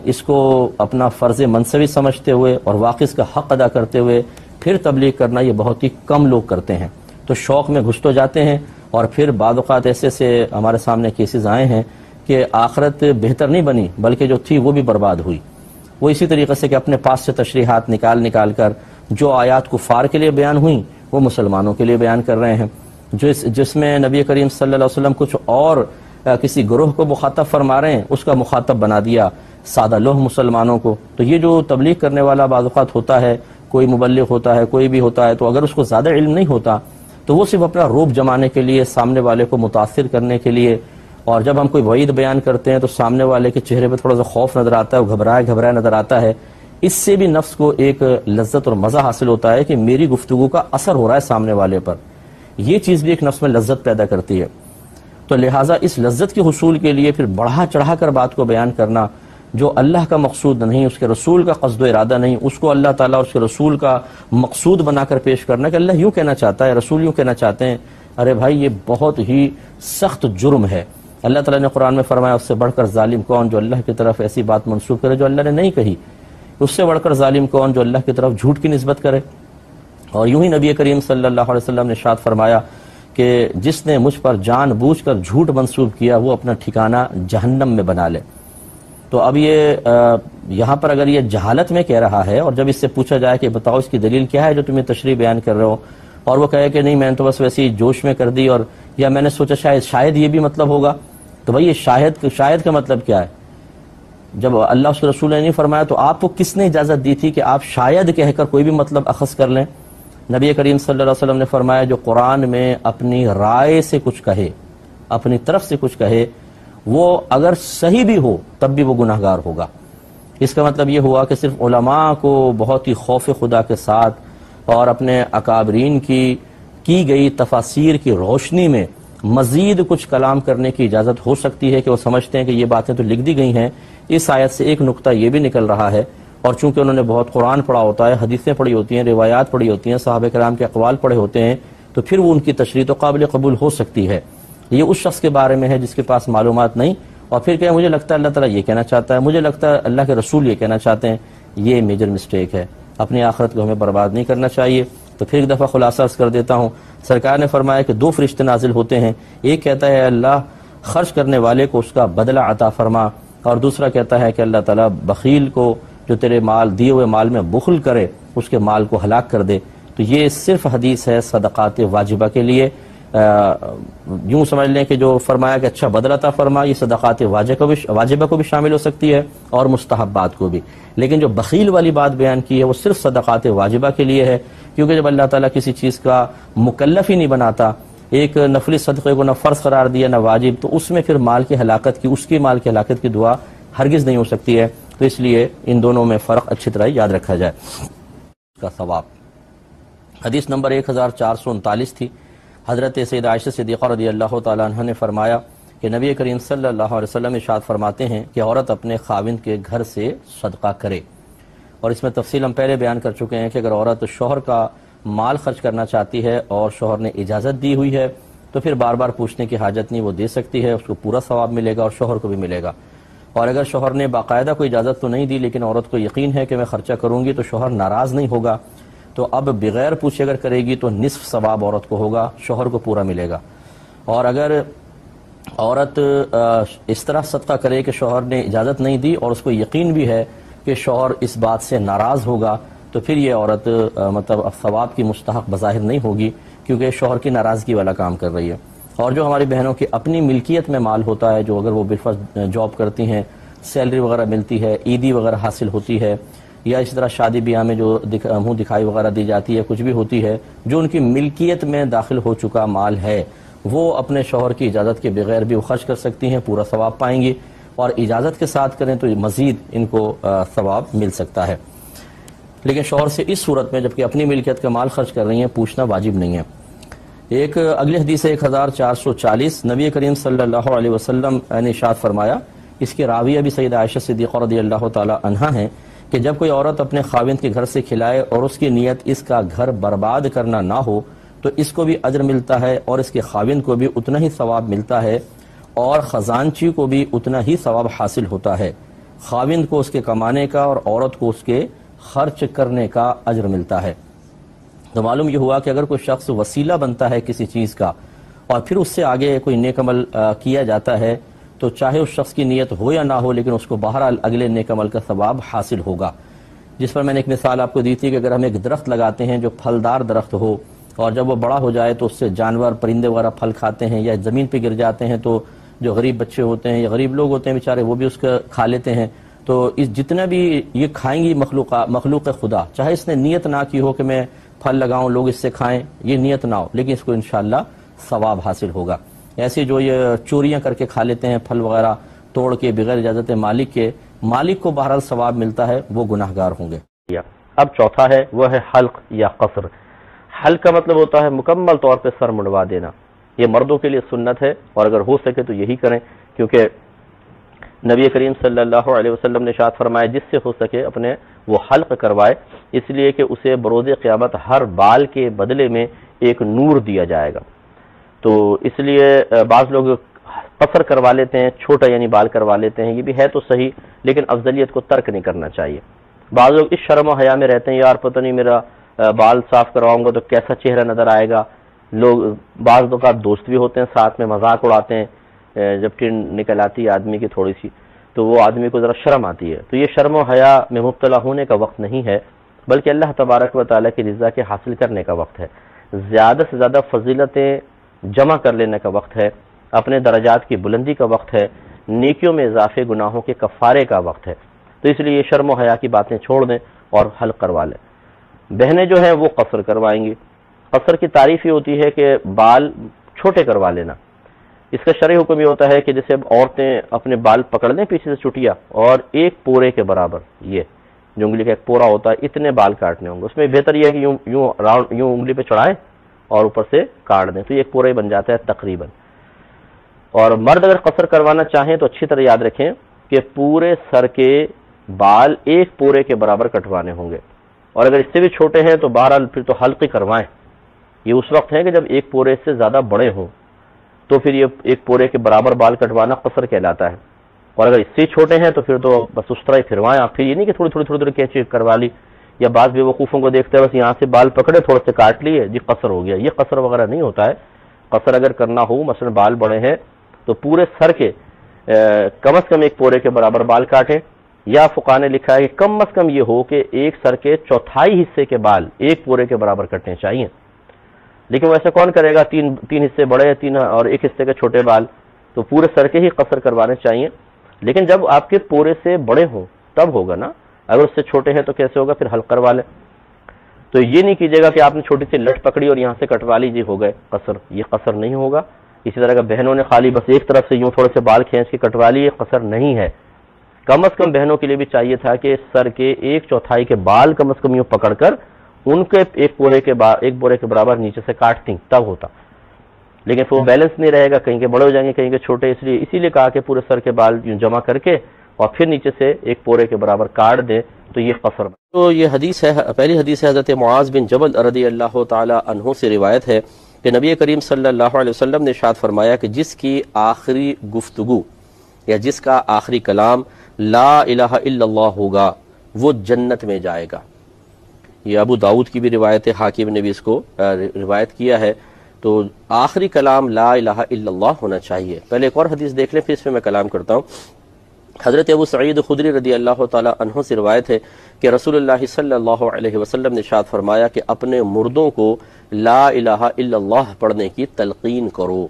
اس کو اپنا فرض منصبی سمجھتے ہوئے اور واقعی اس کا حق ادا کرتے ہوئے پھر تبلیغ کرنا یہ بہت ہی کم لوگ کرتے ہیں، تو شوق میں گھس تو جاتے ہیں، اور پھر بعض اوقات ایسے سے ہمارے سامنے کیسز آئے ہیں کہ آخرت بہتر نہیں بنی بلکہ جو تھی وہ بھی برباد ہوئی۔ وہ اسی طریقے سے کہ اپنے پاس سے تشریحات نکال کر جو آیات کفار کے لیے بیان ہوئیں وہ مسلمانوں کے لیے بیان کر رہے ہیں، جس میں نبی کریم صلی اللہ علیہ وسلم کچھ اور کسی گروہ کو مخاطب فرما رہے ہیں، اس کا مخاطب بنا دیا سادہ لوہ مسلمانوں کو۔ تو یہ جو تبلیغ کرنے والا بعض اوقات ہوتا ہے، کوئی مبلغ ہوتا ہے، کوئی بھی ہوتا ہے، تو اگر اس کو زیادہ علم نہیں ہوتا تو وہ صرف اپنا روب جمانے کے لیے، سامنے والے کو متاثر کرنے کے لیے، اور جب ہم کوئی وعید بیان کرتے ہیں تو سامنے والے کے چہرے پہ تھوڑا سا خوف نظر آتا ہے، وہ گھبرائے نظر آتا ہے، اس سے بھی نفس کو ایک لذت اور مزہ حاصل ہوتا ہے کہ میری گفتگو کا اثر ہو رہا ہے سامنے والے پر، یہ چیز بھی ایک نفس میں لذت پیدا کرتی ہے۔ تو لہٰذا اس لذت کے حصول کے لیے پھر بڑھا چڑھا کر بات کو بیان کرنا جو اللہ کا مقصود نہیں، اس کے رسول کا قصد و ارادہ نہیں، اس کو اللہ تعالیٰ اور اس کے رسول کا مقصود بنا کر پیش کرنا کہ اللہ یوں کہنا چاہتا ہے، رسول یوں کہنا چاہتے ہیں، ارے بھائی یہ بہت ہی سخت جرم ہے۔ اللہ تعالیٰ نے قرآن میں فرمایا اس سے بڑھ کر ظالم کون جو اللہ کی طرف ایسی بات منسوب کرے جو اللہ نے نہیں کہی، اس سے بڑھ کر ظالم کون جو اللہ کی طرف جھوٹ کی نسبت کرے۔ اور یوں ہی نبی کریم صلی اللہ علیہ وسلم نے ارشاد فرمایا کہ جس نے مجھ پر جان بوجھ کر جھوٹ منسوب کیا وہ اپنا ٹھکانہ جہنم میں بنا لے۔ تو اب یہ یہاں پر اگر یہ جہالت میں کہہ رہا ہے، اور جب اس سے پوچھا جائے کہ بتاؤ اس کی دلیل کیا ہے جو تمہیں تشریح بیان کر رہے ہو، اور وہ کہے کہ نہیں میں نے تو بس ویسے ہی جوش میں کر دی، اور یا میں نے سوچا شاید یہ بھی مطلب ہوگا، تو بھائی یہ شاید کا مطلب کیا ہے؟ جب اللہ اس کے رسول نے نہیں فرمایا تو آپ کو کس نے اجازت دی تھی کہ آپ شاید کہہ کر کوئی بھی مطلب اخذ کر لیں؟ نبی کریم صلی اللہ علیہ وسلم نے فرمایا جو قرآن میں اپنی رائے سے کچھ کہے، اپنی طرف سے کچھ کہے، وہ اگر صحیح بھی ہو تب بھی وہ گناہگار ہوگا۔ اس کا مطلب یہ ہوا کہ صرف علماء کو بہت ہی خوف خدا کے ساتھ اور اپنے اکابرین کی گئی تفاسیر کی روشنی میں مزید کچھ کلام کرنے کی اجازت ہو سکتی ہے کہ وہ سمجھتے ہیں کہ یہ باتیں تو لکھ دی گئی ہیں۔ اس آیت سے ایک نقطہ یہ بھی نکل رہا ہے، اور چونکہ انہوں نے بہت قرآن پڑھا ہوتا ہے، حدیثیں پڑھی ہوتی ہیں، روایات پڑھی ہوتی ہیں، صحابہ کرام کے اقوال پڑھے ہوتے ہیں، تو پھر وہ ان کی تشریح تو قابل قبول ہو سکتی ہے۔ یہ اس شخص کے بارے میں ہے جس کے پاس معلومات نہیں اور پھر کہ مجھے لگتا ہے اللہ تعالیٰ یہ کہنا چاہتا ہے، مجھے لگتا ہے اللہ کے رسول یہ کہنا چاہتے ہیں، یہ میجر مسٹیک ہے۔ اپنی آخرت کو ہمیں برباد نہیں کرنا چاہیے۔ تو پھر ایک دفعہ خلاصہ عرض کر دیتا ہوں، سرکار نے فرمایا کہ دو فرشتے نازل ہوتے ہیں، ایک کہتا ہے اللہ خرچ کرنے والے کو اس کا بدلہ عطا فرما، اور دوسرا کہتا ہے کہ اللہ تعالیٰ بخیل کو جو تیرے مال دیے ہوئے مال میں بخل کرے اس کے مال کو ہلاک کر دے۔ تو یہ صرف حدیث ہے صدقات واجبہ کے لیے۔ یوں سمجھ لیں کہ جو فرمایا کہ اچھا بدلہ عطا فرما، یہ صدقات واجبہ کو بھی شامل ہو سکتی ہے اور مستحبات کو بھی، لیکن جو بخیل والی بات بیان کی ہے وہ صرف صدقات واجبہ کے لیے ہے، کیونکہ جب اللہ تعالیٰ کسی چیز کا مکلف ہی نہیں بناتا، ایک نفلی صدقے کو نہ فرض قرار دیا نہ واجب، تو اس میں پھر مال کی ہلاکت کی، اس کی مال کی ہلاکت کی دعا ہرگز نہیں ہو سکتی ہے۔ تو اس لیے ان دونوں میں فرق اچھی طرح یاد رکھا جائے۔ کا ثواب حدیث نمبر 1439 تھی۔ حضرت سیدہ عائشہ صدیقہ رضی اللہ تعالیٰ عنہ نے فرمایا کہ نبی کریم صلی اللہ علیہ وسلم ارشاد فرماتے ہیں کہ عورت اپنے خاوند کے گھر سے صدقہ کرے، اور اس میں تفصیل ہم پہلے بیان کر چکے ہیں کہ اگر عورت شوہر کا مال خرچ کرنا چاہتی ہے اور شوہر نے اجازت دی ہوئی ہے تو پھر بار بار پوچھنے کی حاجت نہیں، وہ دے سکتی ہے، اس کو پورا ثواب ملے گا اور شوہر کو بھی ملے گا۔ اور اگر شوہر نے باقاعدہ کوئی اجازت تو نہیں دی لیکن عورت کو یقین ہے کہ میں خرچہ کروں گی تو شوہر ناراض نہیں ہوگا، تو اب بغیر پوچھے اگر کرے گی تو نصف ثواب عورت کو ہوگا، شوہر کو پورا ملے گا۔ اور اگر عورت اس طرح صدقہ کرے کہ شوہر نے اجازت نہیں دی اور اس کو یقین بھی ہے کہ شوہر اس بات سے ناراض ہوگا، تو پھر یہ عورت مطلب ثواب کی مستحق بظاہر نہیں ہوگی، کیونکہ شوہر کی ناراضگی والا کام کر رہی ہے۔ اور جو ہماری بہنوں کی اپنی ملکیت میں مال ہوتا ہے، جو اگر وہ بالفرض جاب کرتی ہیں، سیلری وغیرہ ملتی ہے، عیدی وغیرہ حاصل ہوتی ہے، یا اس طرح شادی بیاہ میں جو منہ دکھائی وغیرہ دی جاتی ہے، کچھ بھی ہوتی ہے، جو ان کی ملکیت میں داخل ہو چکا مال ہے، وہ اپنے شوہر کی اجازت کے بغیر بھی وہ خرچ کر سکتی ہیں، پورا ثواب پائیں گی، اور اجازت کے ساتھ کریں تو مزید ان کو ثواب مل سکتا ہے۔ لیکن شوہر سے اس صورت میں جبکہ اپنی ملکیت کا مال خرچ کر رہی ہیں پوچھنا واجب نہیں ہے۔ ایک اگلی حدیث 1440 نبی کریم صلی اللہ علیہ وسلم نے ارشاد فرمایا، اس کے راویہ بھی سیدہ عائشہ صدیقہ رضی اللہ تعالی عنہا ہیں، کہ جب کوئی عورت اپنے خاوند کے گھر سے کھلائے اور اس کی نیت اس کا گھر برباد کرنا نہ ہو تو اس کو بھی اجر ملتا ہے اور اس کے خاوند کو بھی اتنا ہی ثواب ملتا ہے اور خزانچی کو بھی اتنا ہی ثواب حاصل ہوتا ہے۔ خاوند کو اس کے کمانے کا اور عورت کو اس کے خرچ کرنے کا اجر ملتا ہے۔ تو معلوم یہ ہوا کہ اگر کوئی شخص وسیلہ بنتا ہے کسی چیز کا اور پھر اس سے آگے کوئی نیک عمل کیا جاتا ہے تو چاہے اس شخص کی نیت ہو یا نہ ہو لیکن اس کو بہرحال اگلے نیک عمل کا ثواب حاصل ہوگا۔ جس پر میں نے ایک مثال آپ کو دی تھی کہ اگر ہم ایک درخت لگاتے ہیں جو پھلدار درخت ہو اور جب وہ بڑا ہو جائے تو اس سے جانور پرندے وغیرہ پھل کھاتے ہیں یا زمین پہ گر جاتے ہیں، تو جو غریب بچے ہوتے ہیں یا غریب لوگ ہوتے ہیں بیچارے وہ بھی اس کا کھا لیتے ہیں، تو اس جتنا بھی یہ کھائیں گی مخلوق خدا، چاہے اس نے نیت نہ کی ہو کہ میں پھل لگاؤں لوگ اس سے کھائیں، یہ نیت نہ ہو لیکن اس کو انشاءاللہ ثواب حاصل ہوگا۔ ایسے جو یہ چوریاں کر کے کھا لیتے ہیں پھل وغیرہ توڑ کے بغیر اجازت مالک کو بہرحال ثواب ملتا ہے، وہ گناہ گار ہوں گے۔ اب چوتھا ہے، وہ ہے حلق یا قصر۔ حلق کا مطلب ہوتا ہے مکمل طور پہ سر منڈوا دینا، یہ مردوں کے لیے سنت ہے اور اگر ہو سکے تو یہی کریں، کیونکہ نبی کریم صلی اللہ علیہ وسلم نے ارشاد فرمایا جس سے ہو سکے اپنے وہ حلق کروائے، اس لیے کہ اسے بروز قیامت ہر بال کے بدلے میں ایک نور دیا جائے گا۔ تو اس لیے بعض لوگ قصر کروا لیتے ہیں، چھوٹا یعنی بال کروا لیتے ہیں، یہ بھی ہے تو صحیح لیکن افضلیت کو ترک نہیں کرنا چاہیے۔ بعض لوگ اس شرم و حیا میں رہتے ہیں، یار پتہ نہیں میرا بال صاف کرواؤں گا تو کیسا چہرہ نظر آئے گا۔ لوگ بعض اوقات دوست بھی ہوتے ہیں ساتھ میں مذاق اڑاتے ہیں، جب ٹن نکل آتی ہے آدمی کی تھوڑی سی تو وہ آدمی کو ذرا شرم آتی ہے، تو یہ شرم و حیا میں مبتلا ہونے کا وقت نہیں ہے بلکہ اللہ تبارک و تعالیٰ کی رضا کے حاصل کرنے کا وقت ہے، زیادہ سے زیادہ فضیلتیں جمع کر لینے کا وقت ہے، اپنے درجات کی بلندی کا وقت ہے، نیکیوں میں اضافے، گناہوں کے کفارے کا وقت ہے۔ تو اس لیے شرم و حیا کی باتیں چھوڑ دیں اور حلق کروا لیں۔ بہنیں جو ہیں وہ قصر کروائیں گی۔ قصر کی تعریف یہ ہوتی ہے کہ بال چھوٹے کروا لینا۔ اس کا شرعی حکم یہ ہوتا ہے کہ جیسے اب عورتیں اپنے بال پکڑ لیں پیچھے سے چٹیا اور ایک پورے کے برابر، یہ جو انگلی کا ایک پورا ہوتا ہے اتنے بال کاٹنے ہوں گے، اس میں بہتر یہ ہے کہ یوں انگلی پہ چڑھائیں اور اوپر سے کاٹ دیں تو یہ ایک پورا ہی بن جاتا ہے تقریباً۔ اور مرد اگر قصر کروانا چاہیں تو اچھی طرح یاد رکھیں کہ پورے سر کے بال ایک پورے کے برابر کٹوانے ہوں گے، اور اگر اس سے بھی چھوٹے ہیں تو بہرحال پھر تو حلقی کروائیں۔ یہ اس وقت ہے کہ جب ایک پورے سے زیادہ بڑے ہوں تو پھر یہ ایک پورے کے برابر بال کٹوانا قصر کہلاتا ہے، اور اگر اس سے چھوٹے ہیں تو پھر تو بس اس طرح ہی پھروائیں آپ۔ پھر یہ نہیں کہ تھوڑی کینچی کروا لی، یا بعض بے وقوفوں کو دیکھتے ہیں بس یہاں سے بال پکڑے تھوڑے سے کاٹ لیے جی قصر ہو گیا، یہ قصر وغیرہ نہیں ہوتا ہے۔ قصر اگر کرنا ہو مثلا بال بڑے ہیں تو پورے سر کے کم از کم ایک پورے کے برابر بال کاٹیں، یا فقہ نے لکھا ہے کہ کم از کم یہ ہو کہ ایک سر کے چوتھائی حصے کے بال ایک پورے کے برابر کٹنے چاہیے. لیکن وہ ایسا کون کرے گا؟ تین حصے بڑے تین اور ایک حصے کے چھوٹے بال، تو پورے سر کے ہی قصر کروانے چاہیے. لیکن جب آپ کے پورے سے بڑے ہوں تب ہوگا نا، اگر اس سے چھوٹے ہیں تو کیسے ہوگا؟ پھر حلق کروا لیں. تو یہ نہیں کیجیے گا کہ آپ نے چھوٹی سی لٹ پکڑی اور یہاں سے کٹوا لیجیے ہو گئے قصر، یہ قصر نہیں ہوگا. اسی طرح کا بہنوں نے خالی بس ایک طرف سے یوں تھوڑے سے بال کھینچ کے کٹوا لیے، قصر نہیں ہے. کم از کم بہنوں کے لیے بھی چاہیے تھا کہ سر کے ایک چوتھائی کے بال کم از کم یوں پکڑ کر ان کے ایک بورے کے برابر نیچے سے کاٹتی، تب ہوتا. لیکن پھر وہ بیلنس نہیں رہے گا، کہیں کے بڑے ہو جائیں گے کہیں کے چھوٹے، اسی لیے کہا کہ پورے سر کے بال یوں جمع کر کے اور پھر نیچے سے ایک پورے کے برابر کاٹ دیں تو یہ قصر. تو یہ حدیث ہے، پہلی حدیث ہے حضرت معاذ بن جبل رضی اللہ تعالی عنہ سے روایت ہے کہ نبی کریم صلی اللہ علیہ وسلم نے ارشاد فرمایا کہ جس کی آخری گفتگو یا جس کا آخری کلام لا الہ الا اللہ ہوگا وہ جنت میں جائے گا. یہ ابو داؤد کی بھی روایت ہے، حاکم نے بھی اس کو روایت کیا ہے. تو آخری کلام لا الہ الا اللہ ہونا چاہیے. پہلے ایک اور حدیث دیکھ لیں پھر اس میں کلام کرتا ہوں. حضرت ابو سعید خدری رضی اللہ تعالی عنہ سے روایت ہے کہ رسول اللہ صلی اللہ علیہ وسلم نے ارشاد فرمایا کہ اپنے مردوں کو لا الہ الا اللہ پڑھنے کی تلقین کرو.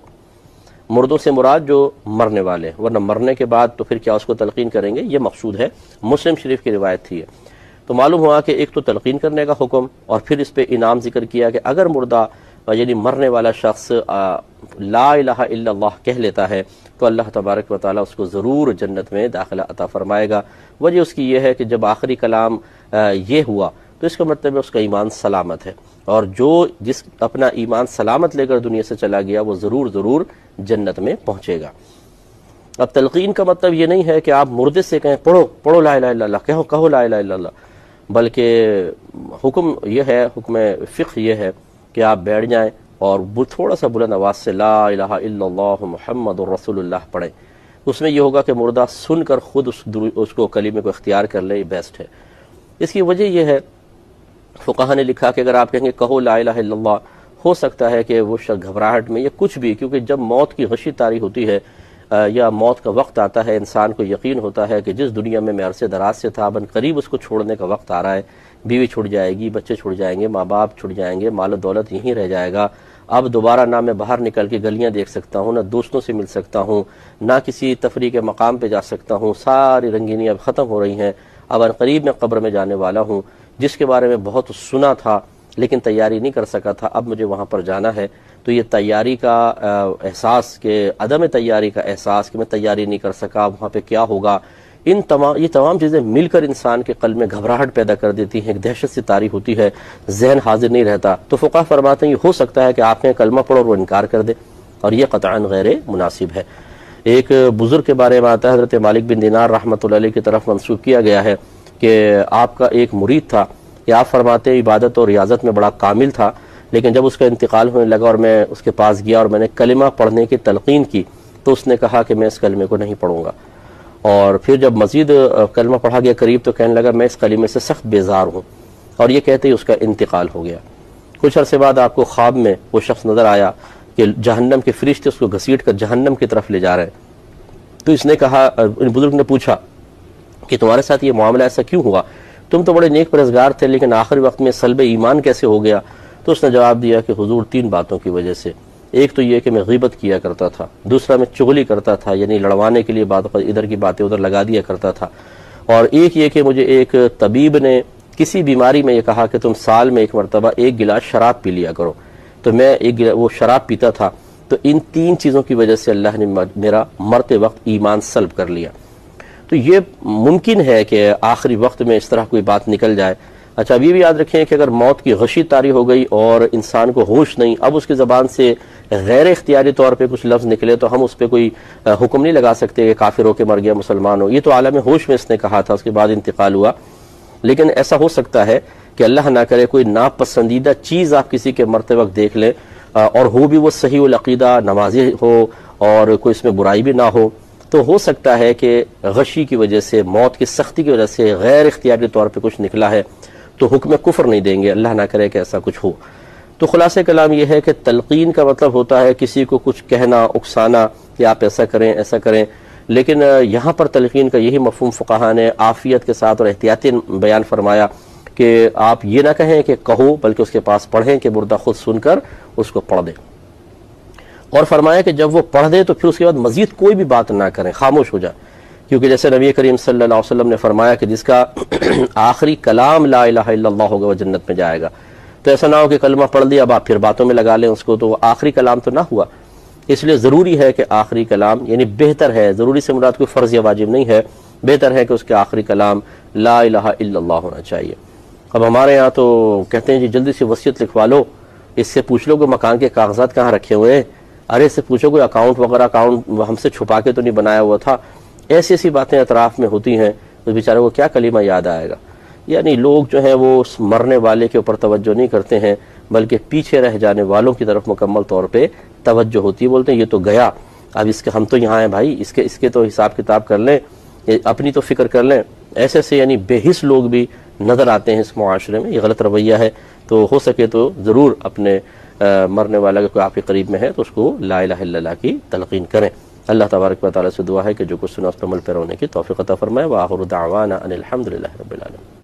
مردوں سے مراد جو مرنے والے، ورنہ مرنے کے بعد تو پھر کیا اس کو تلقین کریں گے، یہ مقصود ہے. مسلم شریف کی روایت تھی. تو معلوم ہوا کہ ایک تو تلقین کرنے کا حکم اور پھر اس پہ انعام ذکر کیا کہ اگر مردہ یعنی مرنے والا شخص لا الہ الا اللہ کہہ لیتا ہے تو اللہ تبارک و تعالیٰ اس کو ضرور جنت میں داخلہ عطا فرمائے گا. وجہ اس کی یہ ہے کہ جب آخری کلام یہ ہوا تو اس کا مطلب ہے اس کا ایمان سلامت ہے، اور جس اپنا ایمان سلامت لے کر دنیا سے چلا گیا وہ ضرور جنت میں پہنچے گا. اب تلقین کا مطلب یہ نہیں ہے کہ آپ مردے سے کہیں پڑھو لا الہ الا اللہ، کہو لا الہ الا اللہ، بلکہ حکم یہ ہے، حکم فقہ یہ ہے کہ آپ بیٹھ جائیں اور تھوڑا سا بلند آواز سے لا الہ الا اللہ محمد الرسول اللہ پڑھیں. اس میں یہ ہوگا کہ مردہ سن کر خود اس کو کلمے کو اختیار کر لے، بیسٹ ہے. اس کی وجہ یہ ہے، فقہا نے لکھا کہ اگر آپ کہیں گے کہو لا الہ الا اللہ، ہو سکتا ہے کہ وہ شخص گھبراہٹ میں یا کچھ بھی، کیونکہ جب موت کی غشی طاری ہوتی ہے یا موت کا وقت آتا ہے، انسان کو یقین ہوتا ہے کہ جس دنیا میں عرصے دراز سے تھا بن قریب اس کو چھوڑنے کا وقت آ رہا ہے. بیوی چھوڑ جائے گی، بچے چھوڑ جائیں گے، ماں باپ چھوڑ جائیں گے، مال و دولت یہیں رہ جائے گا. اب دوبارہ نہ میں باہر نکل کے گلیاں دیکھ سکتا ہوں، نہ دوستوں سے مل سکتا ہوں، نہ کسی تفریح کے مقام پہ جا سکتا ہوں. ساری رنگینیاں اب ختم ہو رہی ہیں. اب قریب میں قبر میں جانے والا ہوں، جس کے بارے میں بہت سنا تھا لیکن تیاری نہیں کر سکا تھا، اب مجھے وہاں پر جانا ہے. تو یہ تیاری کا احساس، کہ عدم تیاری کا احساس کہ میں تیاری نہیں کر سکا، وہاں پہ کیا ہوگا، یہ تمام چیزیں مل کر انسان کے قلب میں گھبراہٹ پیدا کر دیتی ہیں، ایک دہشت سی طاری ہوتی ہے، ذہن حاضر نہیں رہتا. تو فقہ فرماتے ہیں یہ ہو سکتا ہے کہ آپ نے کلمہ پڑھو اور وہ انکار کر دے، اور یہ قطعاً غیر مناسب ہے. ایک بزرگ کے بارے میں آتا ہے، حضرت مالک بن دینار رحمۃ اللہ علیہ کی طرف منسوب کیا گیا ہے کہ آپ کا ایک مرید تھا کہ آپ فرماتے ہیں عبادت اور ریاضت میں بڑا کامل تھا، لیکن جب اس کا انتقال ہونے لگا اور میں اس کے پاس گیا اور میں نے کلمہ پڑھنے کی تلقین کی تو اس نے کہا کہ میں اس کلمے کو نہیں پڑھوں گا. اور پھر جب مزید کلمہ پڑھا گیا قریب تو کہنے لگا میں اس کلمے سے سخت بیزار ہوں، اور یہ کہتے ہی اس کا انتقال ہو گیا. کچھ عرصے بعد آپ کو خواب میں وہ شخص نظر آیا کہ جہنم کے فرشتے اس کو گھسیٹ کر جہنم کی طرف لے جا رہے ہیں. تو اس نے کہا، بزرگ نے پوچھا کہ تمہارے ساتھ یہ معاملہ ایسا کیوں ہوا، تم تو بڑے نیک پرہیزگار تھے لیکن آخری وقت میں سلب ایمان کیسے ہو گیا؟ تو اس نے جواب دیا کہ حضور 3 باتوں کی وجہ سے. ایک تو یہ کہ میں غیبت کیا کرتا تھا، دوسرا میں چغلی کرتا تھا، یعنی لڑوانے کے لیے ادھر کی باتیں ادھر لگا دیا کرتا تھا، اور ایک یہ کہ مجھے ایک طبیب نے کسی بیماری میں یہ کہا کہ تم سال میں 1 مرتبہ 1 گلاس شراب پی لیا کرو، تو میں وہ شراب پیتا تھا. تو ان 3 چیزوں کی وجہ سے اللہ نے میرا مرتے وقت ایمان سلب کر لیا. تو یہ ممکن ہے کہ آخری وقت میں اس طرح کوئی بات نکل جائے. اچھا اب یہ بھی یاد رکھیں کہ اگر موت کی غشی طاری ہو گئی اور انسان کو ہوش نہیں، اب اس کی زبان سے غیر اختیاری طور پہ کچھ لفظ نکلے تو ہم اس پہ کوئی حکم نہیں لگا سکتے کہ کافر ہو کے مر گیا، مسلمان ہو. یہ تو عالم ہوش میں اس نے کہا تھا، اس کے بعد انتقال ہوا. لیکن ایسا ہو سکتا ہے کہ اللہ نہ کرے کوئی ناپسندیدہ چیز آپ کسی کے مرتے وقت دیکھ لیں، اور ہو بھی وہ صحیح العقیدہ نمازی ہو اور کوئی اس میں برائی بھی نہ ہو، تو ہو سکتا ہے کہ غشی کی وجہ سے، موت کی سختی کی وجہ سے غیر اختیاری طور پہ کچھ نکلا ہے، تو حکم کفر نہیں دیں گے، اللہ نہ کرے کہ ایسا کچھ ہو. تو خلاصہ کلام یہ ہے کہ تلقین کا مطلب ہوتا ہے کسی کو کچھ کہنا، اکسانا کہ آپ ایسا کریں ایسا کریں. لیکن یہاں پر تلقین کا یہی مفہوم فقہا نے عافیت کے ساتھ اور احتیاطی بیان فرمایا کہ آپ یہ نہ کہیں کہ کہو، بلکہ اس کے پاس پڑھیں کہ مردہ خود سن کر اس کو پڑھ دے، اور فرمایا کہ جب وہ پڑھ دے تو پھر اس کے بعد مزید کوئی بھی بات نہ کریں، خاموش ہو جائے، کیونکہ جیسے نبی کریم صلی اللہ علیہ وسلم نے فرمایا کہ جس کا آخری کلام لا الہ الا اللہ ہوگا وہ جنت میں جائے گا۔ تو ایسا نہ ہو کہ کلمہ پڑھ لیا اب آپ پھر باتوں میں لگا لیں اس کو، تو وہ آخری کلام تو نہ ہوا۔ اس لیے ضروری ہے کہ آخری کلام، یعنی بہتر ہے، ضروری سے مراد کوئی فرض یا واجب نہیں ہے، بہتر ہے کہ اس کے آخری کلام لا الہ الا اللہ ہونا چاہیے۔ اب ہمارے ہاں تو کہتے ہیں جی جلدی سے وصیت لکھوا لو، اس سے پوچھ لو کہ مکان کے کاغذات کہاں رکھے ہوئے ہیں، ارے اس سے پوچھو کوئی اکاؤنٹ وغیرہ اکاؤنٹ ہم سے چھپا کے تو نہیں بنایا ہوا تھا، ایسی ایسی باتیں اطراف میں ہوتی ہیں، اس بیچارے کو کیا کلمہ یاد آئے گا۔ یعنی لوگ جو ہیں وہ اس مرنے والے کے اوپر توجہ نہیں کرتے ہیں، بلکہ پیچھے رہ جانے والوں کی طرف مکمل طور پہ توجہ ہوتی ہے، بولتے ہیں یہ تو گیا، اب اس کے ہم تو یہاں ہیں بھائی، اس کے تو حساب کتاب کر لیں، اپنی تو فکر کر لیں۔ ایسے سے یعنی بے حس لوگ بھی نظر آتے ہیں اس معاشرے میں، یہ غلط رویہ ہے۔ تو ہو سکے تو ضرور اپنے مرنے والا کا کوئی آپ کے قریب میں ہے تو اس کو لا الہ الا اللہ کی تلقین کریں۔ اللہ تبارک و تعالیٰ سے دعا ہے کہ جو کچھ سنا اس پر عمل پیرا ہونے کی توفیق عطا فرمائے۔ وآخر دعوانا ان الحمد للہ رب العالمین۔